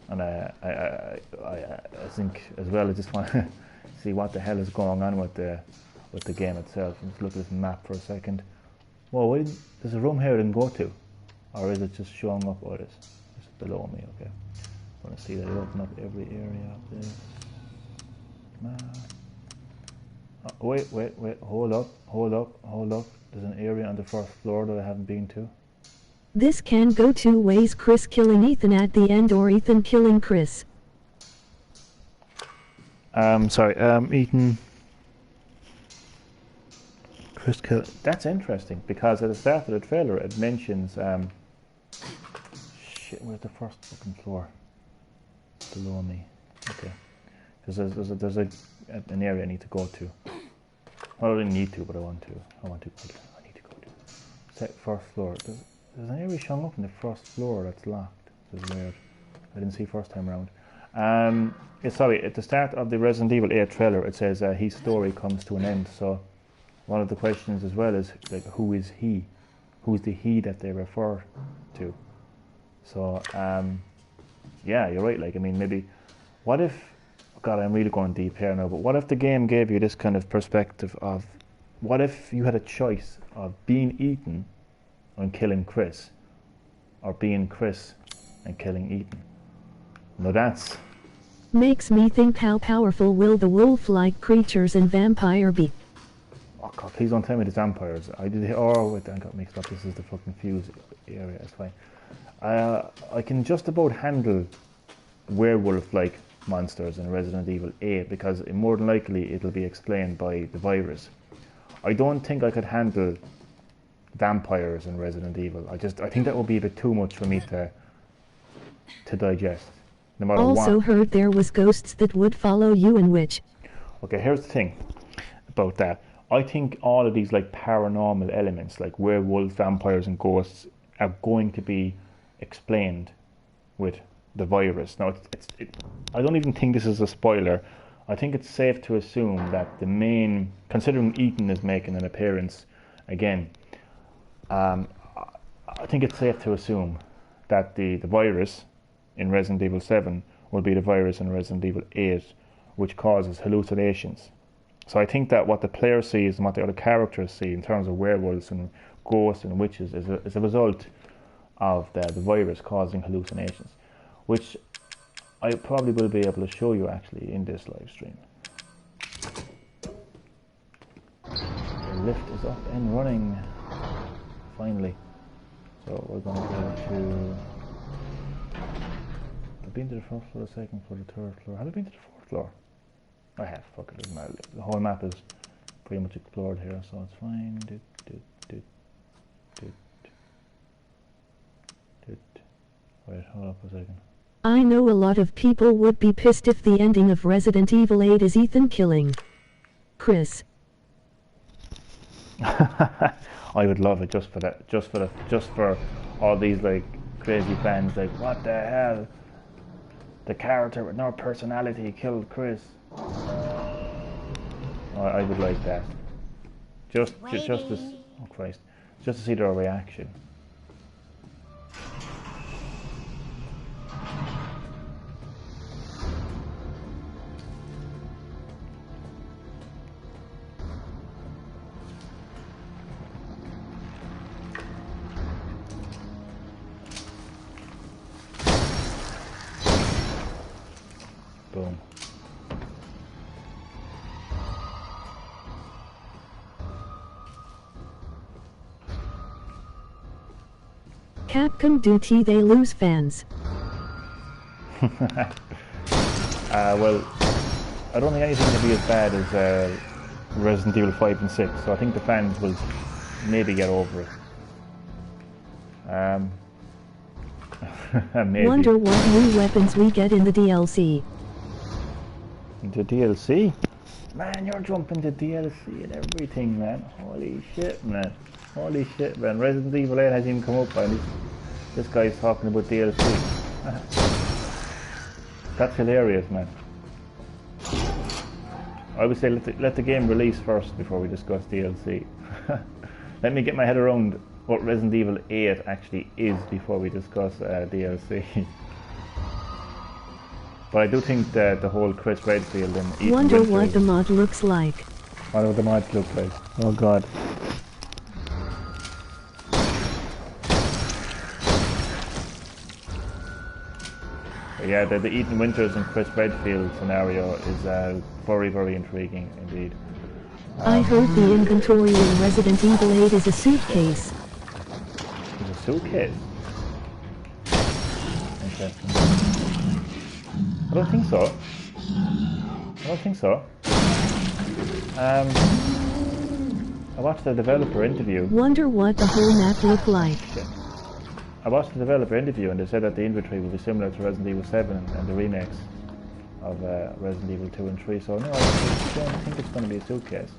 And I think as well, I just want to see what the hell is going on with the game itself. Let's look at this map for a second. Whoa, there's a room here I didn't go to, or is it just showing up? Oh, it is. It's below me. Okay. I want to see that I open up every area of this map. Oh, wait. Hold up. There's an area on the first floor that I haven't been to. This can go two ways, Chris killing Ethan at the end or Ethan killing Chris. Ethan... Chris kill... That's interesting, because at the start of the trailer it mentions... Shit, where's the first fucking floor? Below me. Okay. There's an area I need to go to. Well, I don't need to, but I want to. I need to go to. First floor. There's an area showing up in the first floor that's locked. This is weird. I didn't see first time around. Sorry, at the start of the Resident Evil 8 trailer, it says his story comes to an end. So one of the questions as well is, like, who is he? Who's the he that they refer to? So, yeah, you're right. Like, I mean, maybe, what if, God, I'm really going deep here now, but what if the game gave you this kind of perspective of, what if you had a choice of being Ethan and killing Chris, or being Chris and killing Ethan? Now that's... Makes me think, how powerful will the wolf-like creatures in Vampire be? Oh God, please don't tell me there's vampires. I got mixed up. This is the fucking fuse area, it's fine. I can just about handle werewolf-like monsters in Resident Evil 8 because more than likely it'll be explained by the virus. I don't think I could handle vampires in Resident Evil. I think that would be a bit too much for me to digest. No matter what. Also heard there was ghosts that would follow you in which. Okay, here's the thing about that. I think all of these like paranormal elements, like werewolves, vampires and ghosts, are going to be explained with the virus. Now, I don't even think this is a spoiler. I think it's safe to assume that the main, considering Ethan is making an appearance again, I think it's safe to assume that the virus in Resident Evil 7 will be the virus in Resident Evil 8, which causes hallucinations. So I think that what the player sees and what the other characters see in terms of werewolves and ghosts and witches is a result of the virus causing hallucinations, which I probably will be able to show you actually in this live stream. The lift is up and running, finally. So we're going to go to... I've been to the first floor, the second floor, the third floor. Have I been to the fourth floor? I have, fuck it, doesn't matter. The whole map is pretty much explored here, so it's fine. Wait, hold up a second. I know a lot of people would be pissed if the ending of Resident Evil 8 is Ethan killing Chris. I would love it just for that, just for all these like crazy fans like, what the hell? The character with no personality killed Chris. I would like that. Just to, oh Christ, just to see their reaction. Boom. Capcom duty, they lose fans. Well, I don't think anything can be as bad as Resident Evil 5 and 6, so I think the fans will maybe get over it. Maybe. Wonder what new weapons we get in the DLC. The DLC? Man, you're jumping to DLC and everything, man. Holy shit, man. Holy shit, man. Resident Evil 8 hasn't even come up, and this guy's talking about DLC. That's hilarious, man. I would say let the game release first before we discuss DLC. Let me get my head around what Resident Evil 8 actually is before we discuss DLC. But I do think that the whole Chris Redfield and Ethan Wonder Winters, what the mod looks like. what do the mods look like? Oh god. But yeah, the Ethan Winters and Chris Redfield scenario is very, very intriguing indeed. I heard the inventory in Resident Evil 8 is a suitcase. It's a suitcase. Interesting. I don't think so. I watched the developer interview. Wonder what the whole map looked like. I watched the developer interview and they said that the inventory will be similar to Resident Evil 7 and the remakes of Resident Evil 2 and 3. So no, I don't think it's going to be a suitcase.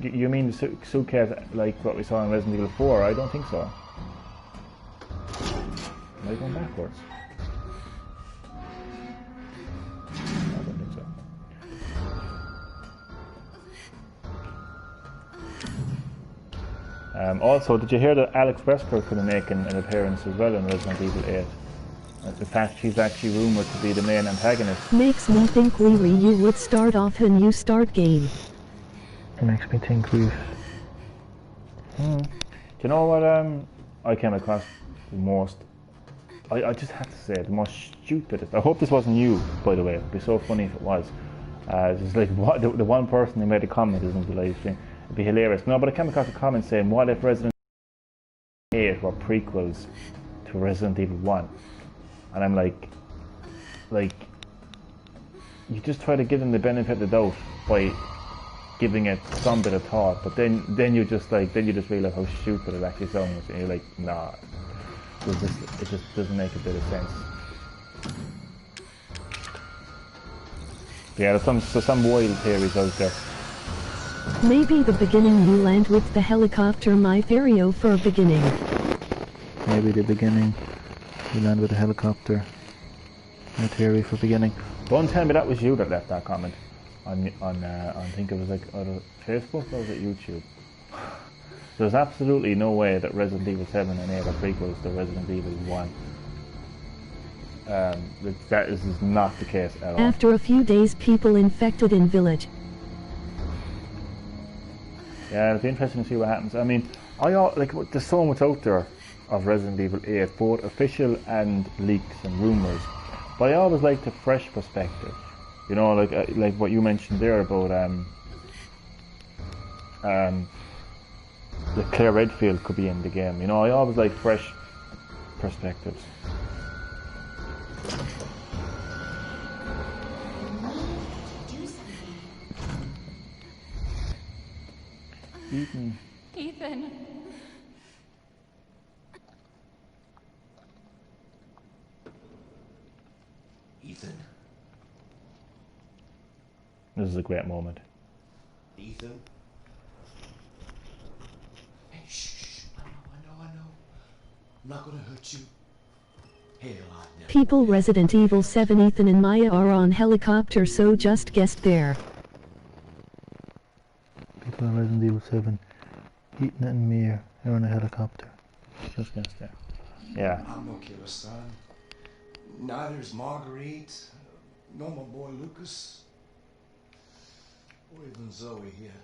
You mean the suitcase like what we saw in Resident Evil 4? I don't think so. Am I going backwards? I don't think so. Also, did you hear that Alex Wesker could make an appearance as well in Resident Evil 8? In fact, she's actually rumoured to be the main antagonist. Makes me think Riri you would start off a new start game. It makes me think we've... Do you know what I came across the most... I just have to say, the most stupidest... I hope this wasn't you, by the way. It would be so funny if it was. Just like, what, the one person who made a comment isn't the live stream. It'd be hilarious. No, but I came across a comment saying, what if Resident Evil 8 were prequels to Resident Evil 1? And I'm like, you just try to give them the benefit of the doubt by giving it some bit of thought, but then you just realise how stupid it actually sounds, and you're like, nah, it just doesn't make a bit of sense. Yeah, there's some wild theories out there. Maybe the beginning you land with the helicopter my Ferio for beginning. Maybe the beginning you land with a helicopter. My theory for beginning. Don't tell me that was you that left that comment on I think it was like either Facebook or was it YouTube. There's absolutely no way that Resident Evil 7 and 8 are prequels to Resident Evil 1. That is not the case at all. After a few days, people infected in village. Yeah, it'll be interesting to see what happens. I mean, there's so much out there of Resident Evil 8, both official and leaks and rumours. But I always like the fresh perspective. You know, like what you mentioned there about the Claire Redfield could be in the game. You know, I always like fresh perspectives. Ethan. Ethan. This is a great moment. Ethan. Hey, shh. I know. I'm not gonna hurt you. Hey, alive. People Resident Evil 7 Ethan and Maya are on helicopter, so just guessed there. People in Resident Evil 7, Ethan and Mia are on a helicopter. Just guessed there. Yeah. I'm no killer, son. Neither is Marguerite, nor my boy Lucas, or even Zoe here.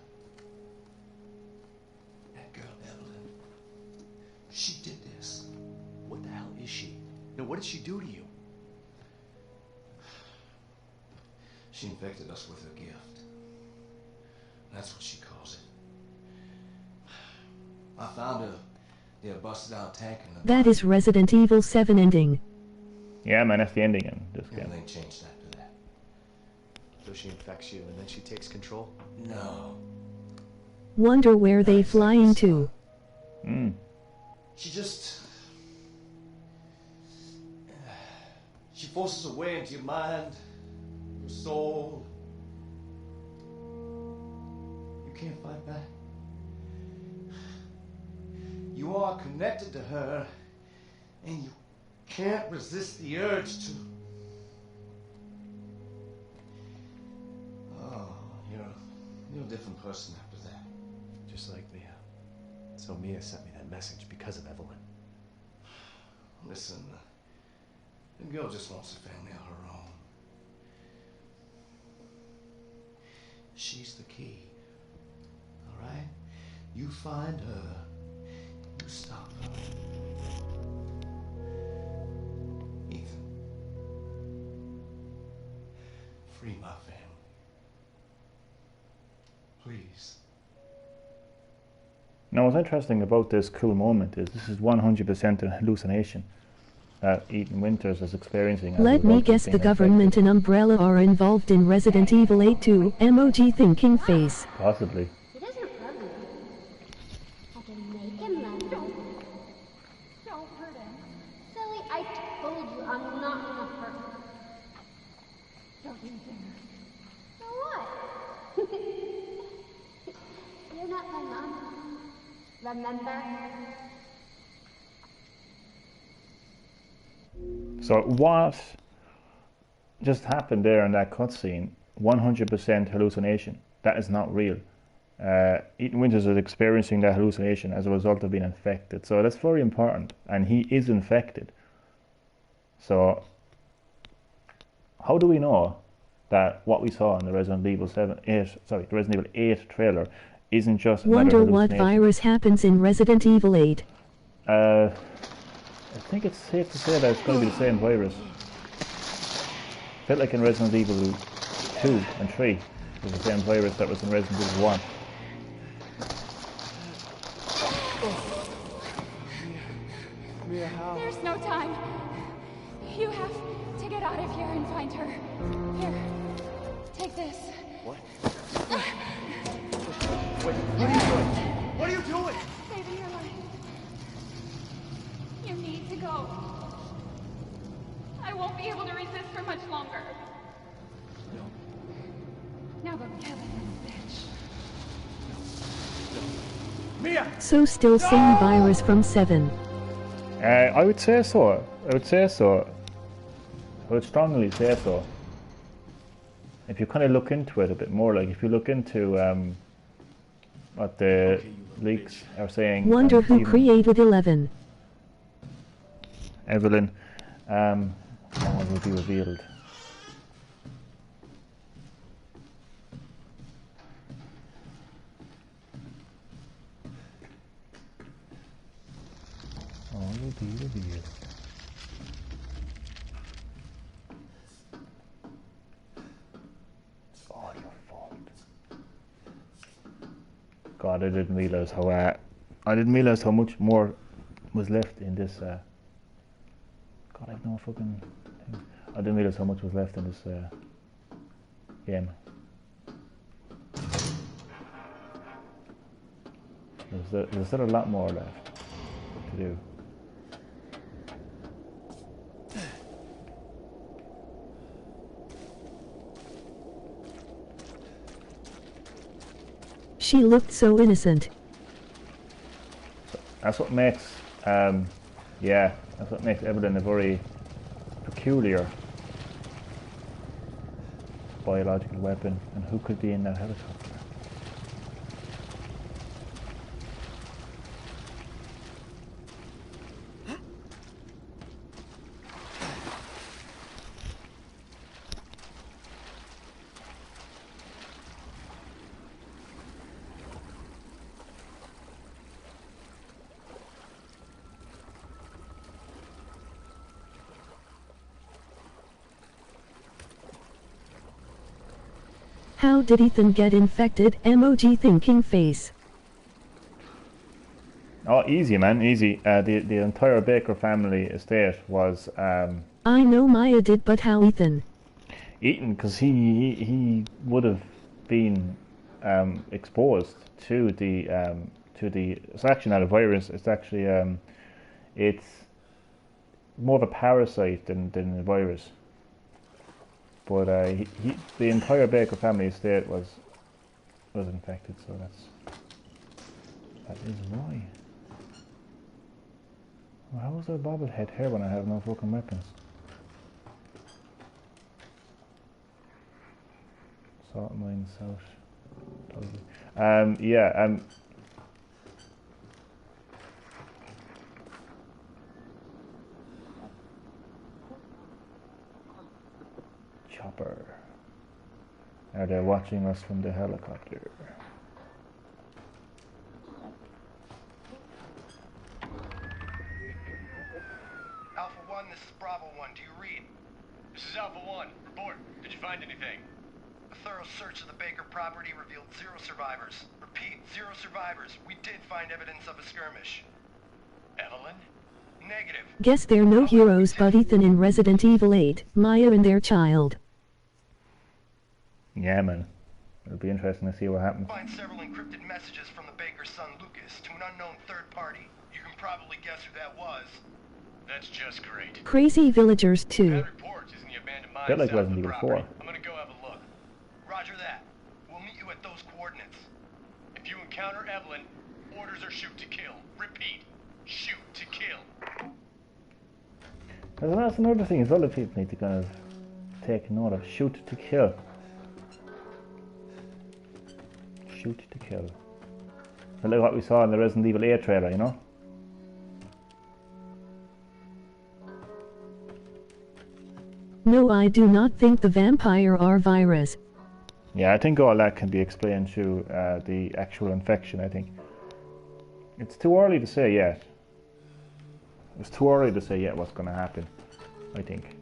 That girl Evelyn, she did this. What the hell is she? Now, what did she do to you? She infected us with her gift. That's what she calls it. I found her near a busted out tank in the... That is Resident Evil 7 ending. Yeah, man, that's the ending in this game. Everything changed after that. So she infects you and then she takes control? No. Wonder where they flying to. She just... She forces her way into your mind, your soul. You can't fight back. You are connected to her, and you can't resist the urge to... Oh, you're a different person after that. Just like Mia. So Mia sent me that message because of Evelyn. Listen, the girl just wants a family of her own. She's the key. All right? You find her. You stop her. Ethan. Free my family. Please. Now, what's interesting about this cool moment is this is 100% a hallucination that Ethan Winters is experiencing. Let me guess, the government and Umbrella are involved in Resident Evil 8 too. Emoji thinking face. Possibly. He doesn't love me. I can make him love me. Don't hurt him. Silly, I told you I'm not gonna hurt him. Don't you dare. So what? You're not my mom. Remember? So what just happened there in that cutscene? 100% hallucination. That is not real. Ethan Winters is experiencing that hallucination as a result of being infected. So that's very important. And he is infected. So how do we know that what we saw in the Resident Evil 8 trailer isn't just Wonder another what hallucination? virus happens in Resident Evil 8. I think it's safe to say that it's going to be the same virus. Felt like in Resident Evil 2 and 3, it was the same virus that was in Resident Evil 1. Mia, how? There's no time. You have to get out of here and find her. Here, take this. What? Wait, what are you doing? What are you doing? Saving your life. You need to go. I won't be able to resist for much longer. No. Now go kill him, bitch. Mia! So still same virus from 7. I would say so. I would strongly say so. If you kind of look into it a bit more, like if you look into what the leaks are saying. Wonder who even created 11. Evelyn, what will be revealed. All will be revealed. It's all your fault. God, I didn't realize how much more was left in this. God, I've no fucking thing. I didn't realize how much was left in this game. There's still a lot more left to do. She looked so innocent. That's what makes, that's what makes Evelyn a very peculiar biological weapon. And who could be in that helicopter? How did Ethan get infected? Emoji thinking face. Oh, easy, man, easy. The entire Baker family estate was I know Maya did, but how Ethan? eaten because he would have been exposed to the it's actually not a virus. It's actually it's more of a parasite than a virus. But the entire Baker family estate was infected, so that is why. Well, how was there a bobblehead here when I have no fucking weapons? Salt mine south. Totally. Chopper. Are they watching us from the helicopter? Alpha 1, this is Bravo 1. Do you read? This is Alpha 1. Report. Did you find anything? A thorough search of the Baker property revealed 0 survivors. Repeat, 0 survivors. We did find evidence of a skirmish. Evelyn? Negative. Guess they're no heroes but Ethan in Resident Evil 8, Maya and their child. Yeah, man. It'll be interesting to see what happens. Find several encrypted messages from the baker's son Lucas to an unknown third party. You can probably guess who that was. That's just great. Crazy Villagers 2. That report is in the abandoned mine Bit like south of Resident the Evil property. 4. I'm gonna go have a look. Roger that. We'll meet you at those coordinates. If you encounter Evelyn, orders are shoot to kill. Repeat, shoot to kill. That's another thing as well that people need to kind of take note of. Shoot to kill. Shoot to kill. But like what we saw in the Resident Evil 8 trailer, you know? No, I do not think the vampire are virus. Yeah, I think all that can be explained through the actual infection, I think. It's too early to say yet. It's too early to say yet what's going to happen, I think.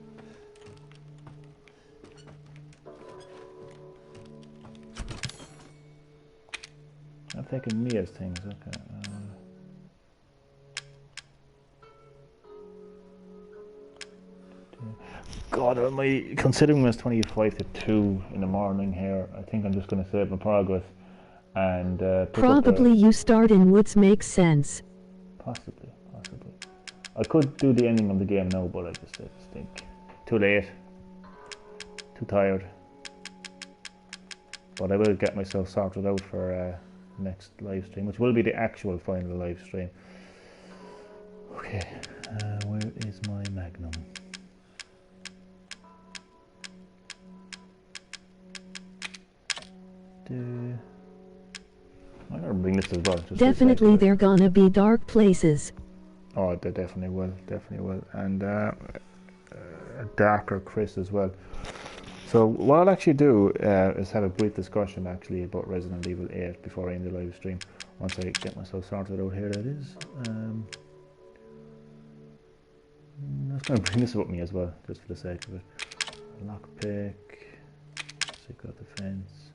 I'm taking Mia's things, okay. God almighty, considering it's 25 to 2 in the morning here, I think I'm just going to save my progress and probably you start in Woods makes sense. Possibly. I could do the ending of the game now, but I just think too late, too tired. But I will get myself sorted out for next live stream, which will be the actual final live stream. Okay, where is my Magnum? I'm gonna bring this as well. Definitely they're gonna be dark places. Oh, they definitely will, and darker Chris as well. So what I'll actually do is have a brief discussion actually about Resident Evil 8 before I end the live stream. Once I get myself sorted out here, that is. I'm just going to bring this up with me as well, just for the sake of it. Lockpick, secret defense,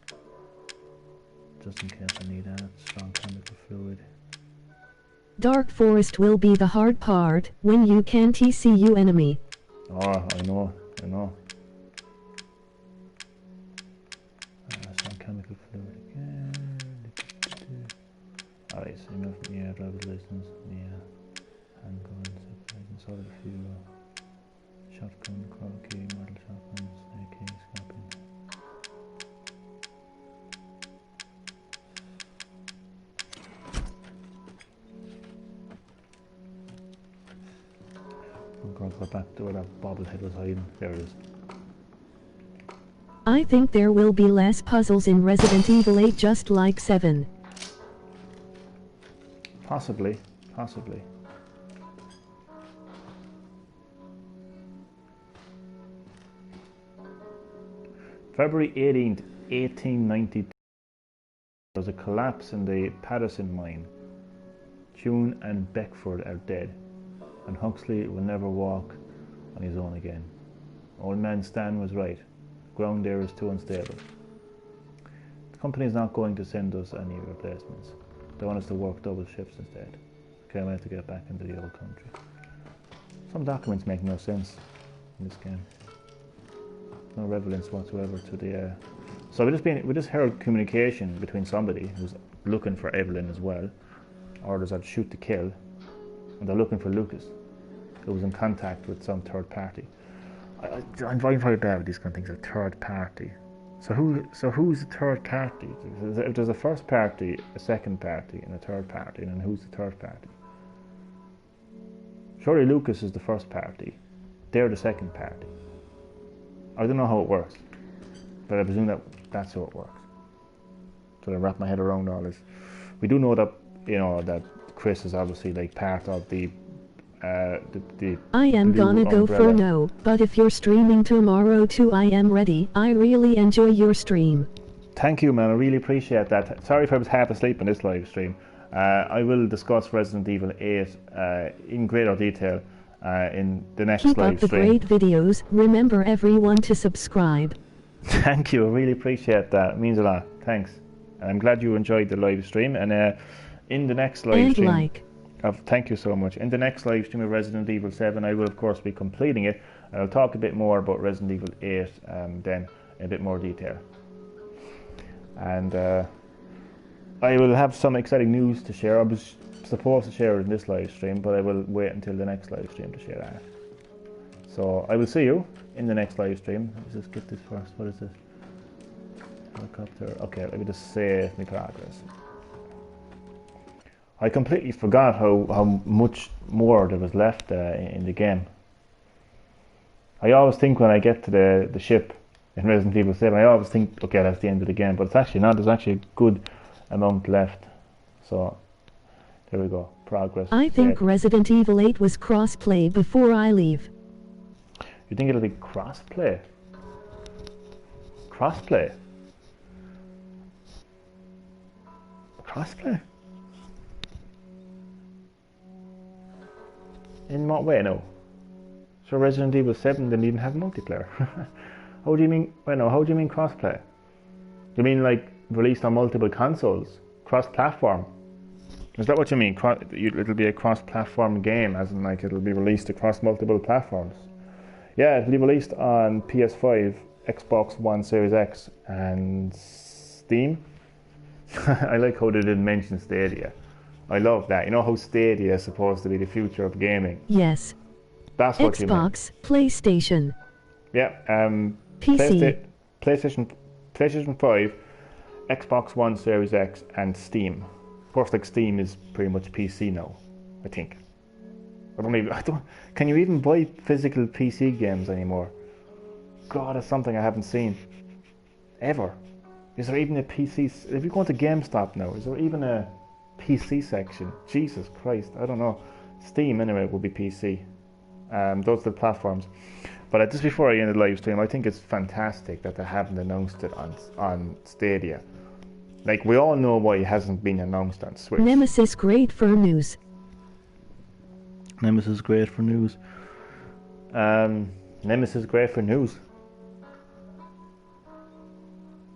just in case I need that. Strong chemical fluid. Dark Forest will be the hard part when you can't see you enemy. Oh, I know. Some chemical fluid again. Alright, so yeah, driver's license, yeah, handgun, separation, solid fuel, shotgun, croquet, model shotgun, AK, scrapping. I'm going to go back to where that bobblehead was hiding. There it is. I think there will be less puzzles in Resident Evil 8 just like 7. Possibly. February 18th, 1892. There was a collapse in the Patterson mine. June and Beckford are dead, and Huxley will never walk on his own again. Old man Stan was right. Ground there is too unstable. The company is not going to send us any replacements. They want us to work double shifts instead. Okay, I'm going to have to get back into the old country. Some documents make no sense in this game. No relevance whatsoever to the... So we just heard communication between somebody who's looking for Evelyn as well. Orders are to shoot to kill. And they're looking for Lucas, who was in contact with some third party. I'm very bad with these kind of things, a third party. So who's the third party? If there's a first party, a second party, and a third party, then who's the third party? Surely Lucas is the first party. They're the second party. I don't know how it works, but I presume that's how it works. So I wrap my head around all this. We do know that that Chris is obviously like part of the I am gonna go umbrella. for no, but if you're streaming tomorrow too, I am ready. I really enjoy your stream. Thank you, man. I really appreciate that. Sorry if I was half asleep in this live stream. I will discuss Resident Evil 8 in greater detail in the next Keep live up the stream. great videos. Remember everyone to subscribe. Thank you. I really appreciate that. It means a lot. Thanks. And I'm glad you enjoyed the live stream. And in the next live And stream, like. thank you so much. In the next live stream of Resident Evil 7, I will of course be completing it. And I'll talk a bit more about Resident Evil 8 then in a bit more detail. And I will have some exciting news to share. I was supposed to share it in this live stream, but I will wait until the next live stream to share that. So I will see you in the next live stream. Let's just get this first. What is this? Helicopter. Okay, let me just save my progress. I completely forgot how much more there was left in the game. I always think when I get to the ship in Resident Evil 7, I always think, okay, that's the end of the game, but it's actually not. There's actually a good amount left. So there we go. Progress. I think Resident Evil 8 was cross-play before I leave. You think it'll be cross-play? Cross-play? Cross-play? In what way, no? So Resident Evil 7 didn't even have multiplayer. How do you mean? Wait, no. How do you mean cross-play? You mean like released on multiple consoles, cross-platform? Is that what you mean? It'll be a cross-platform game, as in like it'll be released across multiple platforms. Yeah, it'll be released on PS5, Xbox One Series X, and Steam. I like how they didn't mention Stadia. I love that. You know how Stadia is supposed to be the future of gaming? Yes. That's what you mean. Xbox, PlayStation. Yeah, PC. PlayStation 5, Xbox One Series X, and Steam. Of course, like Steam is pretty much PC now, I think. Can you even buy physical PC games anymore? God, that's something I haven't seen. Ever. Is there even a PC? If you go to GameStop now, is there even a PC section? Jesus Christ, I don't know. Steam, anyway, will be PC. Those are the platforms. But just before I end the live stream, I think it's fantastic that they haven't announced it on Stadia. Like, we all know why it hasn't been announced on Switch. Nemesis great for news. Nemesis great for news. Nemesis great for news.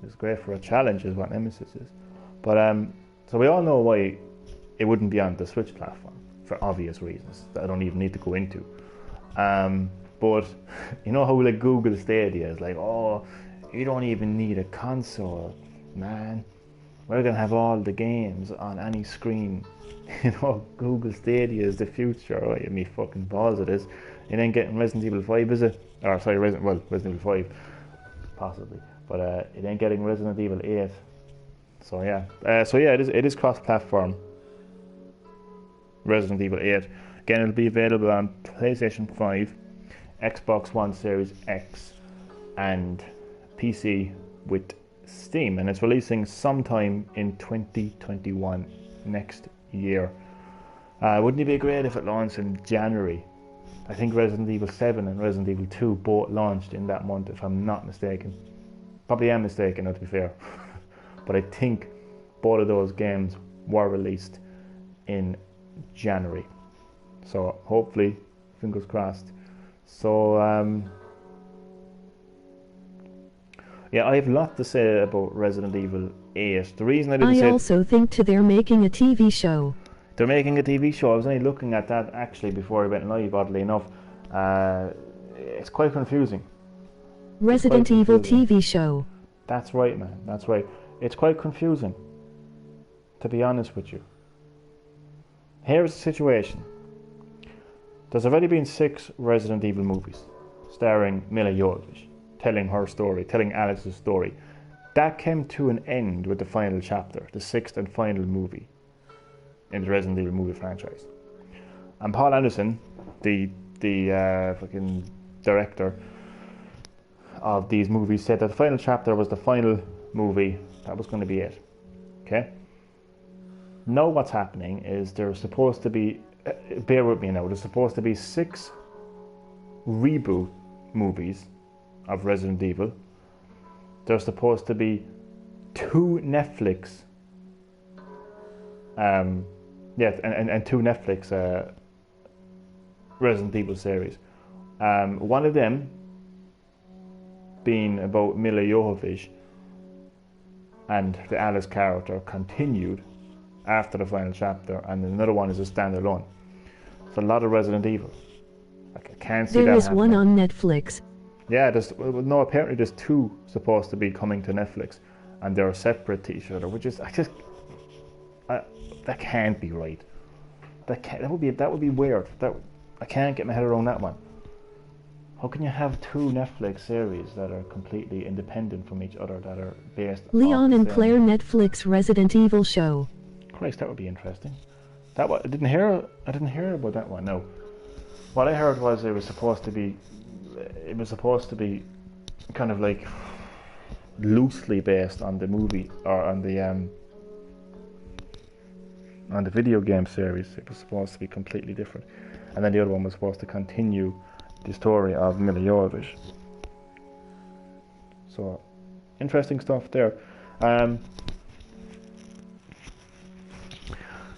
It's great for a challenge is what Nemesis is. But so we all know why it wouldn't be on the Switch platform, for obvious reasons that I don't even need to go into. But you know how like Google Stadia is like, oh, you don't even need a console, man. We're gonna have all the games on any screen. You know, Google Stadia is the future. Right? Me fucking balls it is. And then getting Resident Evil 5, is it? Or sorry, Resident Evil 5, possibly. But it ain't getting Resident Evil 8. So yeah, it is cross-platform. Resident Evil 8. Again, it'll be available on PlayStation 5, Xbox One Series X, and PC with Steam. And it's releasing sometime in 2021, next year. Wouldn't it be great if it launched in January? I think Resident Evil 7 and Resident Evil 2 both launched in that month, if I'm not mistaken. Probably am mistaken, not to be fair. But I think both of those games were released in January. So hopefully, fingers crossed. So yeah, I have a lot to say about Resident Evil 8. The reason I also think they're making a TV show. They're making a TV show. I was only looking at that actually before I went live, oddly enough. It's quite confusing. Resident Evil TV show. That's right, man. That's right. It's quite confusing, to be honest with you. Here's the situation. There's already been 6 Resident Evil movies starring Mila Jovovich, telling her story, telling Alex's story. That came to an end with the final chapter, the 6th and final movie in the Resident Evil movie franchise. And Paul Anderson, the fucking director of these movies, said that the final chapter was the final movie. That was going to be it. Okay? Now what's happening is there's supposed to be, bear with me now, there's supposed to be 6 reboot movies of Resident Evil. There's supposed to be 2 Netflix and 2 Netflix Resident Evil series. One of them being about Mila Jovovich, and the Alice character continued after the final chapter, and another one is a standalone. So a lot of Resident Evil. Like, I can't see that There is happening. one on Netflix. Yeah, apparently there's two supposed to be coming to Netflix, and they're separate to each other, which is that can't be right. That would be weird. I can't get my head around that one. How can you have two Netflix series that are completely independent from each other, that are based Leon off and the same- Claire Netflix Resident Evil show. Christ, that would be interesting. That one, I didn't hear about that one. No, what I heard was it was supposed to be kind of like loosely based on the movie or on the video game series. It was supposed to be completely different, and then the other one was supposed to continue the story of Mila Jovovich. So interesting stuff there.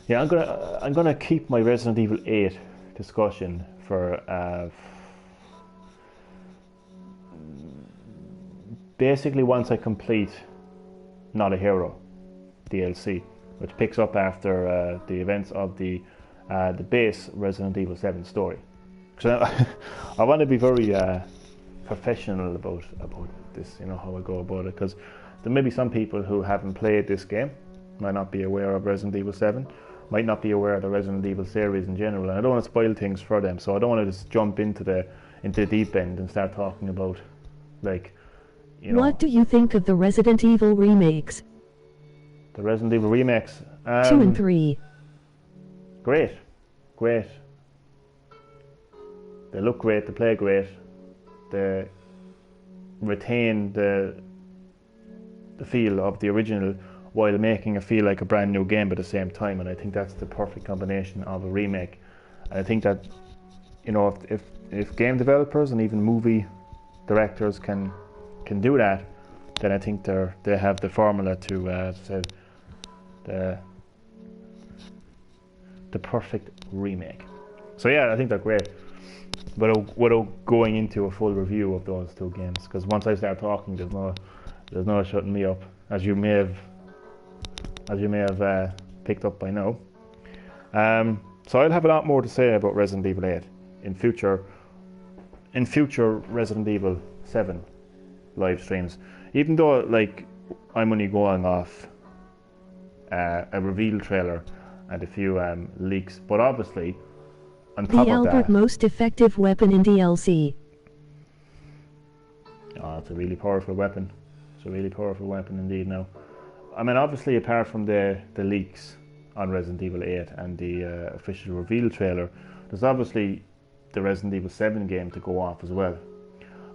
Yeah, I'm gonna keep my Resident Evil 8 discussion for basically once I complete Not a Hero DLC, which picks up after the events of the base Resident Evil 7 story. So I want to be very professional about this, you know, how I go about it, because there may be some people who haven't played this game, might not be aware of Resident Evil 7, might not be aware of the Resident Evil series in general, and I don't want to spoil things for them, so I don't want to just jump into the deep end and start talking about, like, you know, What do you think of the Resident Evil remakes? the Resident Evil remakes. 2 and 3. Great. They look great, they play great, they retain the feel of the original while making it feel like a brand new game at the same time, and I think that's the perfect combination of a remake. And I think that, you know, if game developers and even movie directors can do that, then I think they have the formula to as I said, the perfect remake. So yeah, I think they're great. Without going into a full review of those two games, because once I start talking, there's no shutting me up, as you may have picked up by now. So I'll have a lot more to say about Resident Evil 8 in future Resident Evil 7 live streams. Even though, like, I'm only going off a reveal trailer and a few leaks, but obviously on top The of Albert that, most effective weapon in DLC. oh, it's a really powerful weapon. It's a really powerful weapon indeed. Now, I mean, obviously, apart from the leaks on Resident Evil 8 and the official reveal trailer, there's obviously the Resident Evil 7 game to go off as well.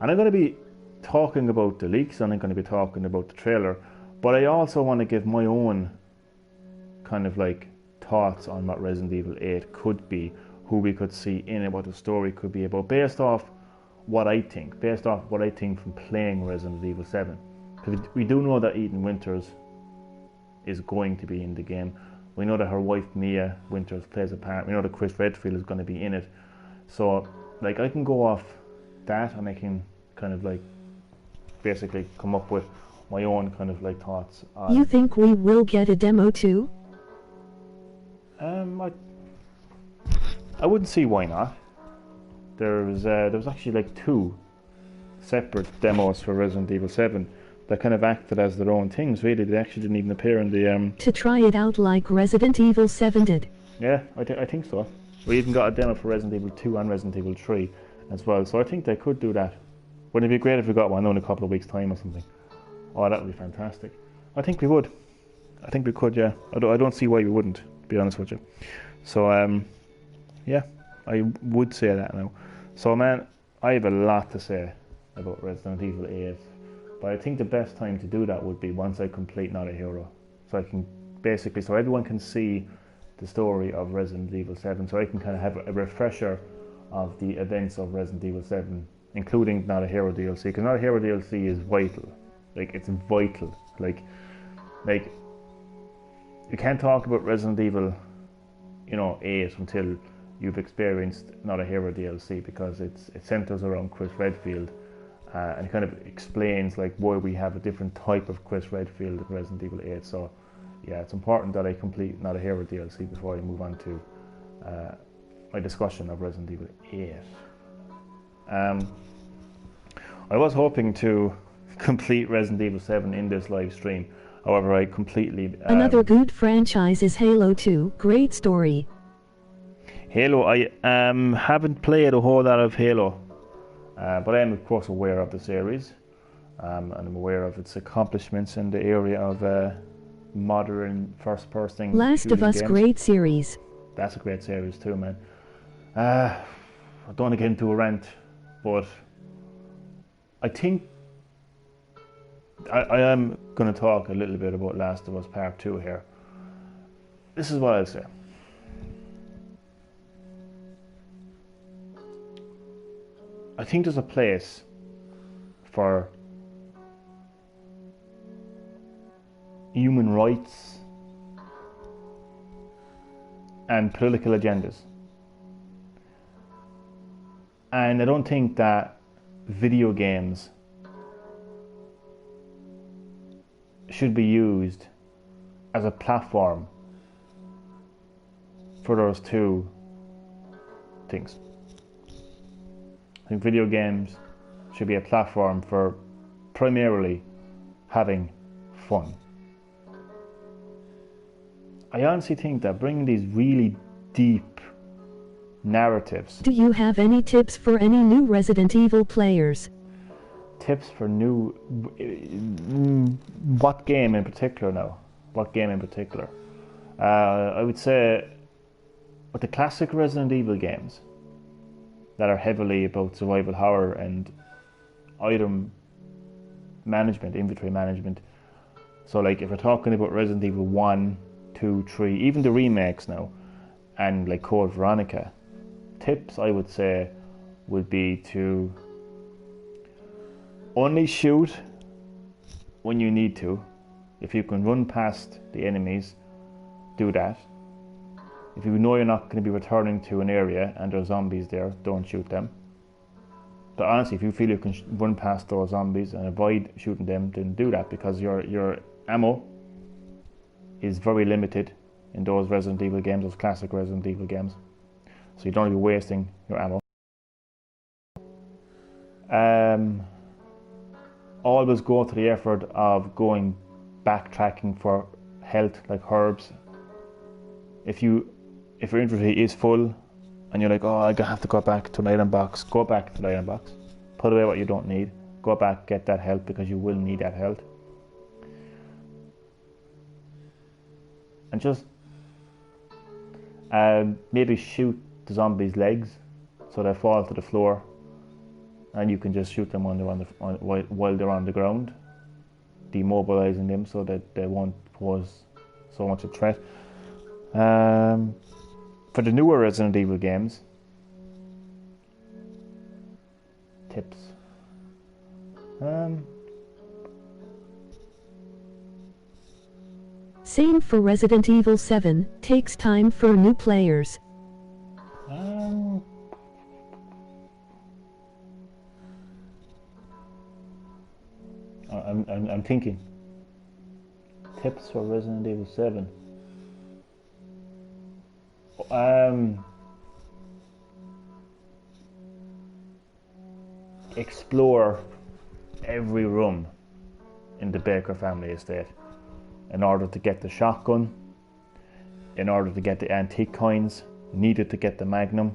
And I'm going to be talking about the leaks, and I'm going to be talking about the trailer, but I also want to give my own kind of like thoughts on what Resident Evil 8 could be, who we could see in it, what the story could be about, based off what I think from playing Resident Evil 7. Because we do know that Ethan Winters is going to be in the game. We know that her wife Mia Winters plays a part. We know that Chris Redfield is going to be in it. So, like, I can go off that, and I can kind of like basically come up with my own kind of like thoughts on. You think we will get a demo too? I wouldn't see why not. There was actually like 2 separate demos for Resident Evil 7 that kind of acted as their own things. Really, they actually didn't even appear in the To try it out like Resident Evil 7 did. Yeah, I think so. We even got a demo for Resident Evil 2 and Resident Evil 3 as well. So I think they could do that. Wouldn't it be great if we got one in a couple of weeks' time or something? Oh, that would be fantastic. I think we would. I think we could, yeah. I don't see why we wouldn't, to be honest with you. So, yeah, I would say that now. So, man, I have a lot to say about Resident Evil 8. But I think the best time to do that would be once I complete Not a Hero. So I can basically, so everyone can see the story of Resident Evil 7. So I can kind of have a refresher of the events of Resident Evil 7, including Not a Hero DLC. Because Not a Hero DLC is vital. Like, it's vital. Like you can't talk about Resident Evil, 8 until you've experienced Not a Hero DLC, because it centers around Chris Redfield and it kind of explains like why we have a different type of Chris Redfield in Resident Evil 8. So yeah, it's important that I complete Not a Hero DLC before I move on to my discussion of Resident Evil 8. I was hoping to complete Resident Evil 7 in this live stream. However, I completely... Another good franchise is Halo 2. Great story. Halo, I haven't played a whole lot of Halo. But I am, of course, aware of the series. And I'm aware of its accomplishments in the area of modern first-person Last of Us, games. great series. That's a great series too, man. I don't want to get into a rant, but I think I am going to talk a little bit about Last of Us Part 2 here. This is what I'll say. I think there's a place for human rights and political agendas. And I don't think that video games should be used as a platform for those two things. I think video games should be a platform for primarily having fun. I honestly think that bringing these really deep narratives... Do you have any tips for any new Resident Evil players? Tips for new... What game in particular now? What game in particular? I would say with the classic Resident Evil games that are heavily about survival horror and item management, inventory management. So like if we're talking about Resident Evil 1, 2, 3, even the remakes now, and like Code Veronica, tips I would say would be to only shoot when you need to. If you can run past the enemies, do that. If you know you're not going to be returning to an area and there's zombies there, don't shoot them. But honestly, if you feel you can run past those zombies and avoid shooting them, then do that, because your ammo is very limited in those Resident Evil games, those classic Resident Evil games. So you don't want to be wasting your ammo. Always go to the effort of going backtracking for health, like herbs. If your inventory is full and you're like, oh, I have to go back to an item box, go back to the item box. Put away what you don't need. Go back, get that health, because you will need that health. And just maybe shoot the zombies' legs so they fall to the floor, and you can just shoot them while they're on the ground, demobilizing them so that they won't pose so much a threat. For the newer Resident Evil games, tips. Same for Resident Evil 7, takes time for new players. I'm thinking. Tips for Resident Evil 7. Explore every room in the Baker family estate in order to get the shotgun, in order to get the antique coins needed to get the Magnum.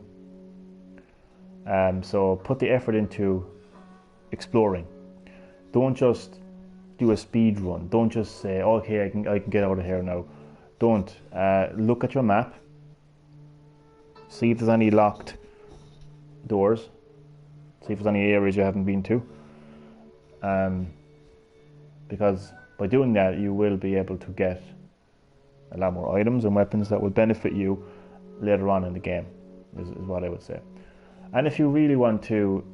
So put the effort into exploring. Don't just do a speed run. Don't just say, okay, I can get out of here now. Don't. Look at your map. See if there's any locked doors. See if there's any areas you haven't been to. Because by doing that, you will be able to get a lot more items and weapons that will benefit you later on in the game, is what I would say. And if you really want to,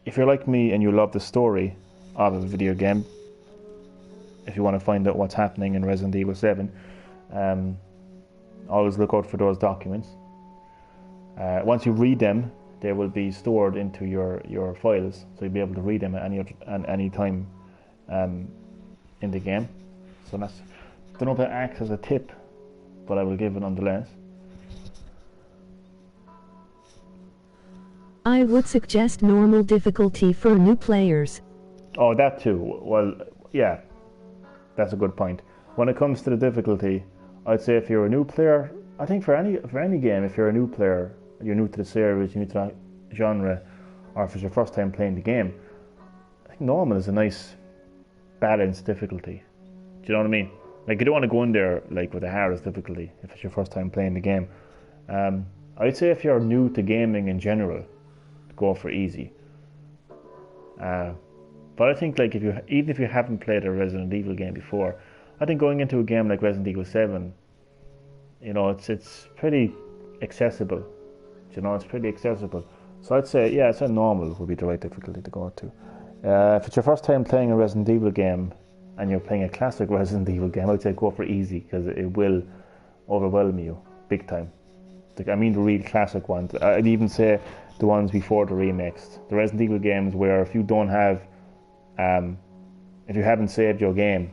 if you're like me and you love the story of a video game, if you want to find out what's happening in Resident Evil 7, always look out for those documents. Once you read them, they will be stored into your files, so you'll be able to read them at any time in the game. So that's, don't know if that acts as a tip, but I will give it nonetheless. I would suggest normal difficulty for new players. Oh, that too. Well, yeah, that's a good point. When it comes to the difficulty, I'd say if you're a new player, I think for any game, if you're a new player, you're new to the series, you're new to that genre, or if it's your first time playing the game, I think normal is a nice balanced difficulty. Do you know what I mean? Like, you don't want to go in there like with the hardest difficulty if it's your first time playing the game. I'd say if you're new to gaming in general, go for easy. But I think like even if you haven't played a Resident Evil game before, I think going into a game like Resident Evil 7, you know, it's pretty accessible. You know, it's pretty accessible. So I'd say, yeah, it's a normal would be the right difficulty to go to. If it's your first time playing a Resident Evil game and you're playing a classic Resident Evil game, I'd say go for easy, because it will overwhelm you big time. I mean the real classic ones. I'd even say the ones before the remakes. The Resident Evil games where if you don't have, if you haven't saved your game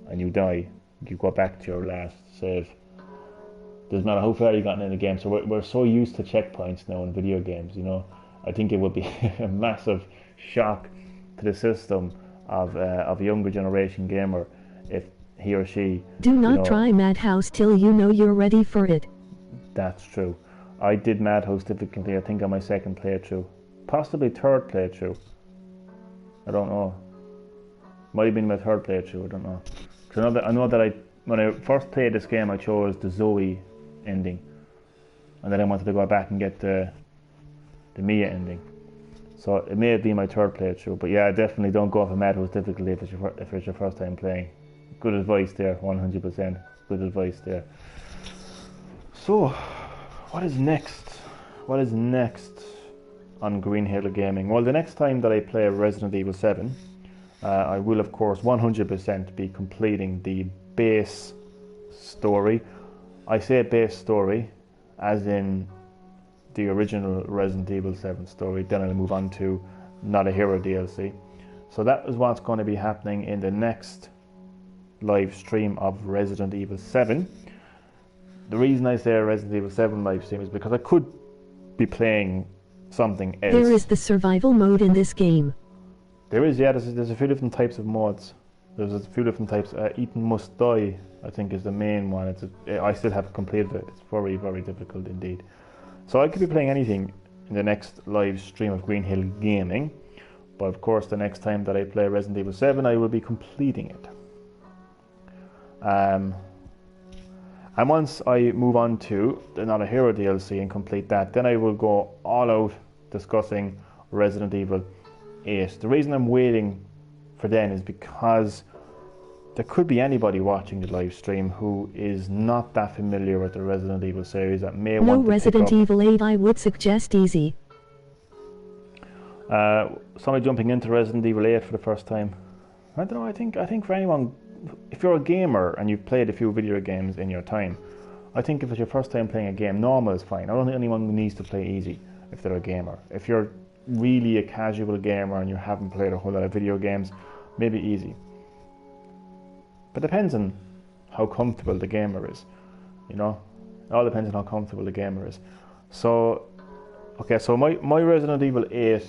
and you die, you go back to your last save. Doesn't matter how far you've gotten in the game. So we're so used to checkpoints now in video games, you know. I think it would be a massive shock to the system of a younger generation gamer if he or she... Do not try Madhouse till you know you're ready for it. That's true. I did Madhouse difficulty, I think, on my second playthrough. Possibly third playthrough. I don't know. Might have been my third playthrough, I don't know. Because I know that when I first played this game, I chose the Zoe ending. And then I wanted to go back and get the Mia ending. So it may have been my third playthrough. But yeah, definitely don't go for Madhouse difficulty if it's your first time playing. Good advice there, 100%. Good advice there. So, what is next? What is next on Green-HillGaming? Well, the next time that I play Resident Evil 7, I will, of course, 100% be completing the base story. I say base story as in the original Resident Evil 7 story. Then I'll move on to Not a Hero DLC. So that is what's going to be happening in the next live stream of Resident Evil 7. The reason I say Resident Evil 7 live stream is because I could be playing something else. There is the survival mode in this game. There is, yeah, there's a few different types of mods. There's a few different types. Ethan Must Die, I think, is the main one. I still haven't completed it. It's very, very difficult indeed. So I could be playing anything in the next live stream of Green-HillGaming. But of course, the next time that I play Resident Evil 7, I will be completing it. And once I move on to the Not a Hero DLC and complete that, then I will go all out discussing Resident Evil 8. The reason I'm waiting for then is because there could be anybody watching the live stream who is not that familiar with the Resident Evil series that may want to Resident pick up. Evil 8, I would suggest easy. Somebody jumping into Resident Evil 8 for the first time. I don't know, I think for anyone, if you're a gamer and you've played a few video games in your time, I think if it's your first time playing a game, normal is fine. I don't think anyone needs to play easy if they're a gamer. If you're really a casual gamer and you haven't played a whole lot of video games, maybe easy. But depends on how comfortable the gamer is, you know? It all depends on how comfortable the gamer is. So, okay, so my Resident Evil 8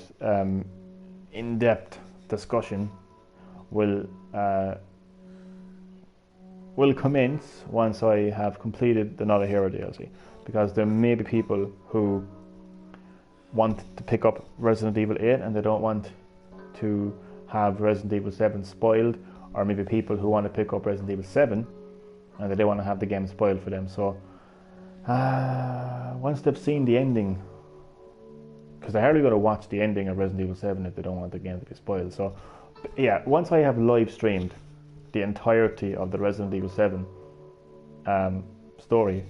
in-depth discussion will commence once I have completed the Not a Hero DLC, because there may be people who want to pick up Resident Evil 8 and they don't want to have Resident Evil 7 spoiled, or maybe people who want to pick up Resident Evil 7 and they don't want to have the game spoiled for them. So once they've seen the ending, because they're hardly going to watch the ending of Resident Evil 7 if they don't want the game to be spoiled. So yeah, once I have live streamed the entirety of the Resident Evil 7 story,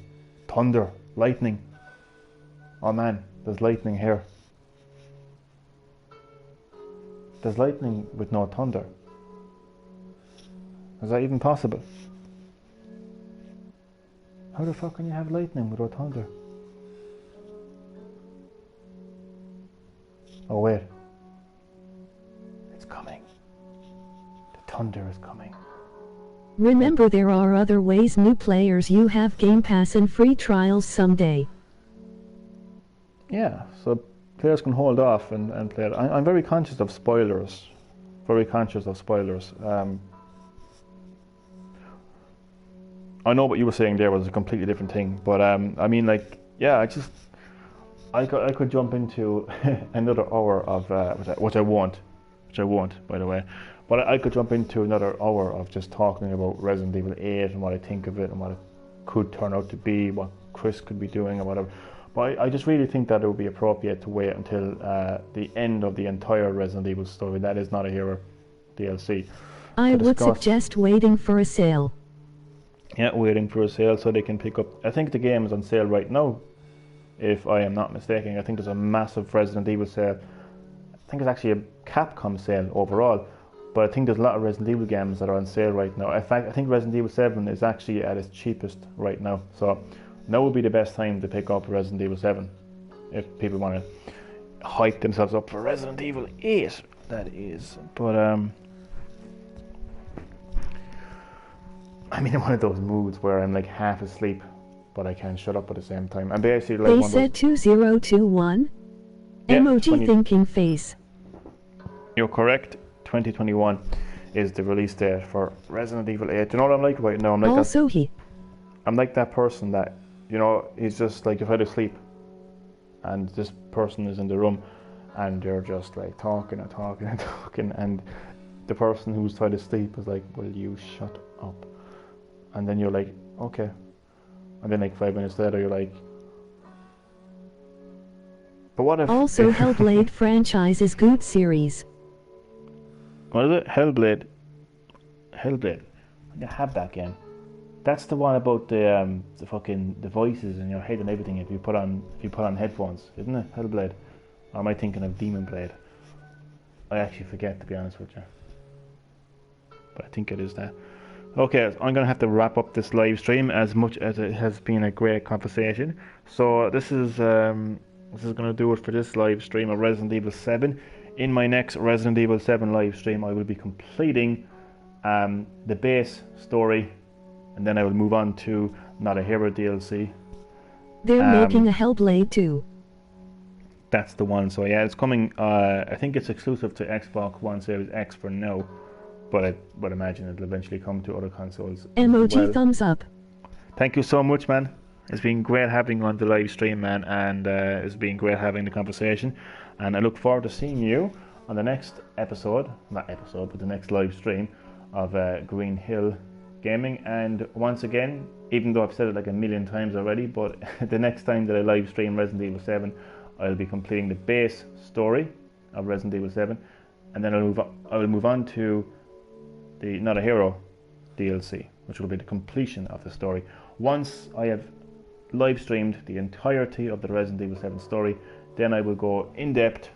thunder, lightning, oh man, there's lightning here. There's lightning with no thunder. Is that even possible? How the fuck can you have lightning without thunder? Oh wait. It's coming. The thunder is coming. Remember, there are other ways new players you have Game Pass and free trials someday. Yeah, so players can hold off and play it. I'm very conscious of spoilers. Very conscious of spoilers. I know what you were saying there was a completely different thing, but I mean, like, yeah, I could jump into another hour of which I won't, by the way. But I could jump into another hour of just talking about Resident Evil 8 and what I think of it and what it could turn out to be, what Chris could be doing or whatever. But I just really think that it would be appropriate to wait until the end of the entire Resident Evil story. That is Not a Hero DLC. I would suggest waiting for a sale. Yeah, waiting for a sale so they can pick up. I think the game is on sale right now, if I am not mistaken. I think there's a massive Resident Evil sale. I think it's actually a Capcom sale overall. But I think there's a lot of Resident Evil games that are on sale right now. In fact, I think Resident Evil 7 is actually at its cheapest right now. So now would be the best time to pick up Resident Evil 7 if people want to hype themselves up for Resident Evil 8, that is. But I'm in one of those moods where I'm like half asleep, but I can't shut up at the same time. I'm basically like they said 2021? Yeah, Emoji thinking face. You're correct. 2021 is the release date for Resident Evil 8. Do you know what I'm like right now? I'm like that person that, you know, is just like, if I had to sleep and this person is in the room and they're just like talking and talking and talking, and the person who's trying to sleep is like, will you shut up? And then you're like, okay. And then like 5 minutes later you're like, but what if... Also, Hellblade franchise is good series. What is it? Hellblade. I have that game. That's the one about the voices in your head and everything if you put on headphones, isn't it? Hellblade. Or am I thinking of Demon Blade? I actually forget, to be honest with you. But I think it is that. Okay, I'm gonna have to wrap up this live stream, as much as it has been a great conversation. So this is gonna do it for this live stream of Resident Evil 7. In my next Resident Evil 7 live stream, I will be completing the base story, and then I will move on to Not a Hero DLC. They're making a Hellblade 2. That's the one. So yeah, it's coming. I think it's exclusive to Xbox One Series X for now, but I would imagine it'll eventually come to other consoles. Emoji thumbs up. Thank you so much, man. It's been great having you on the live stream, man, and it's been great having the conversation. And I look forward to seeing you on the next episode, not episode, but the next live stream of Green-HillGaming. And once again, even though I've said it like a million times already, but the next time that I live stream Resident Evil 7, I'll be completing the base story of Resident Evil 7, and then I will move on to the Not a Hero DLC, which will be the completion of the story. Once I have live streamed the entirety of the Resident Evil 7 story, then I will go in depth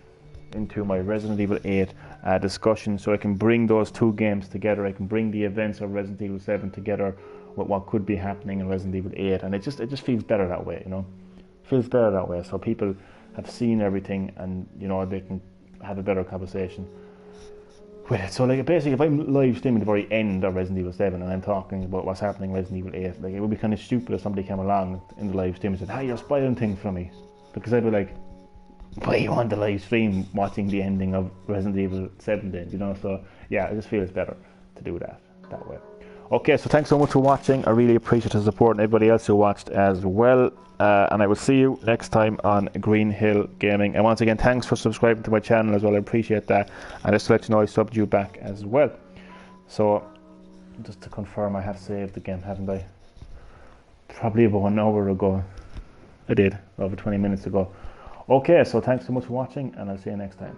into my Resident Evil 8 discussion, so I can bring those two games together. I can bring the events of Resident Evil 7 together with what could be happening in Resident Evil 8, and it just feels better that way, you know. It feels better that way, so people have seen everything, and you know, they can have a better conversation with it. So like, basically, if I'm live streaming the very end of Resident Evil 7 and I'm talking about what's happening in Resident Evil 8, like, it would be kind of stupid if somebody came along in the live stream and said, "Hey, you're spoiling things for me," because I'd be like, why are you on the live stream watching the ending of Resident Evil 7 then, you know? So yeah, it just feels better to do that way. Okay, so thanks so much for watching. I really appreciate the support, and everybody else who watched as well. And I will see you next time on Green-HillGaming. And once again, thanks for subscribing to my channel as well. I appreciate that. And just to let you know, I subbed you back as well. So just to confirm, I have saved the game, haven't I? Probably about an hour ago. I did, over 20 minutes ago. Okay, so thanks so much for watching, and I'll see you next time.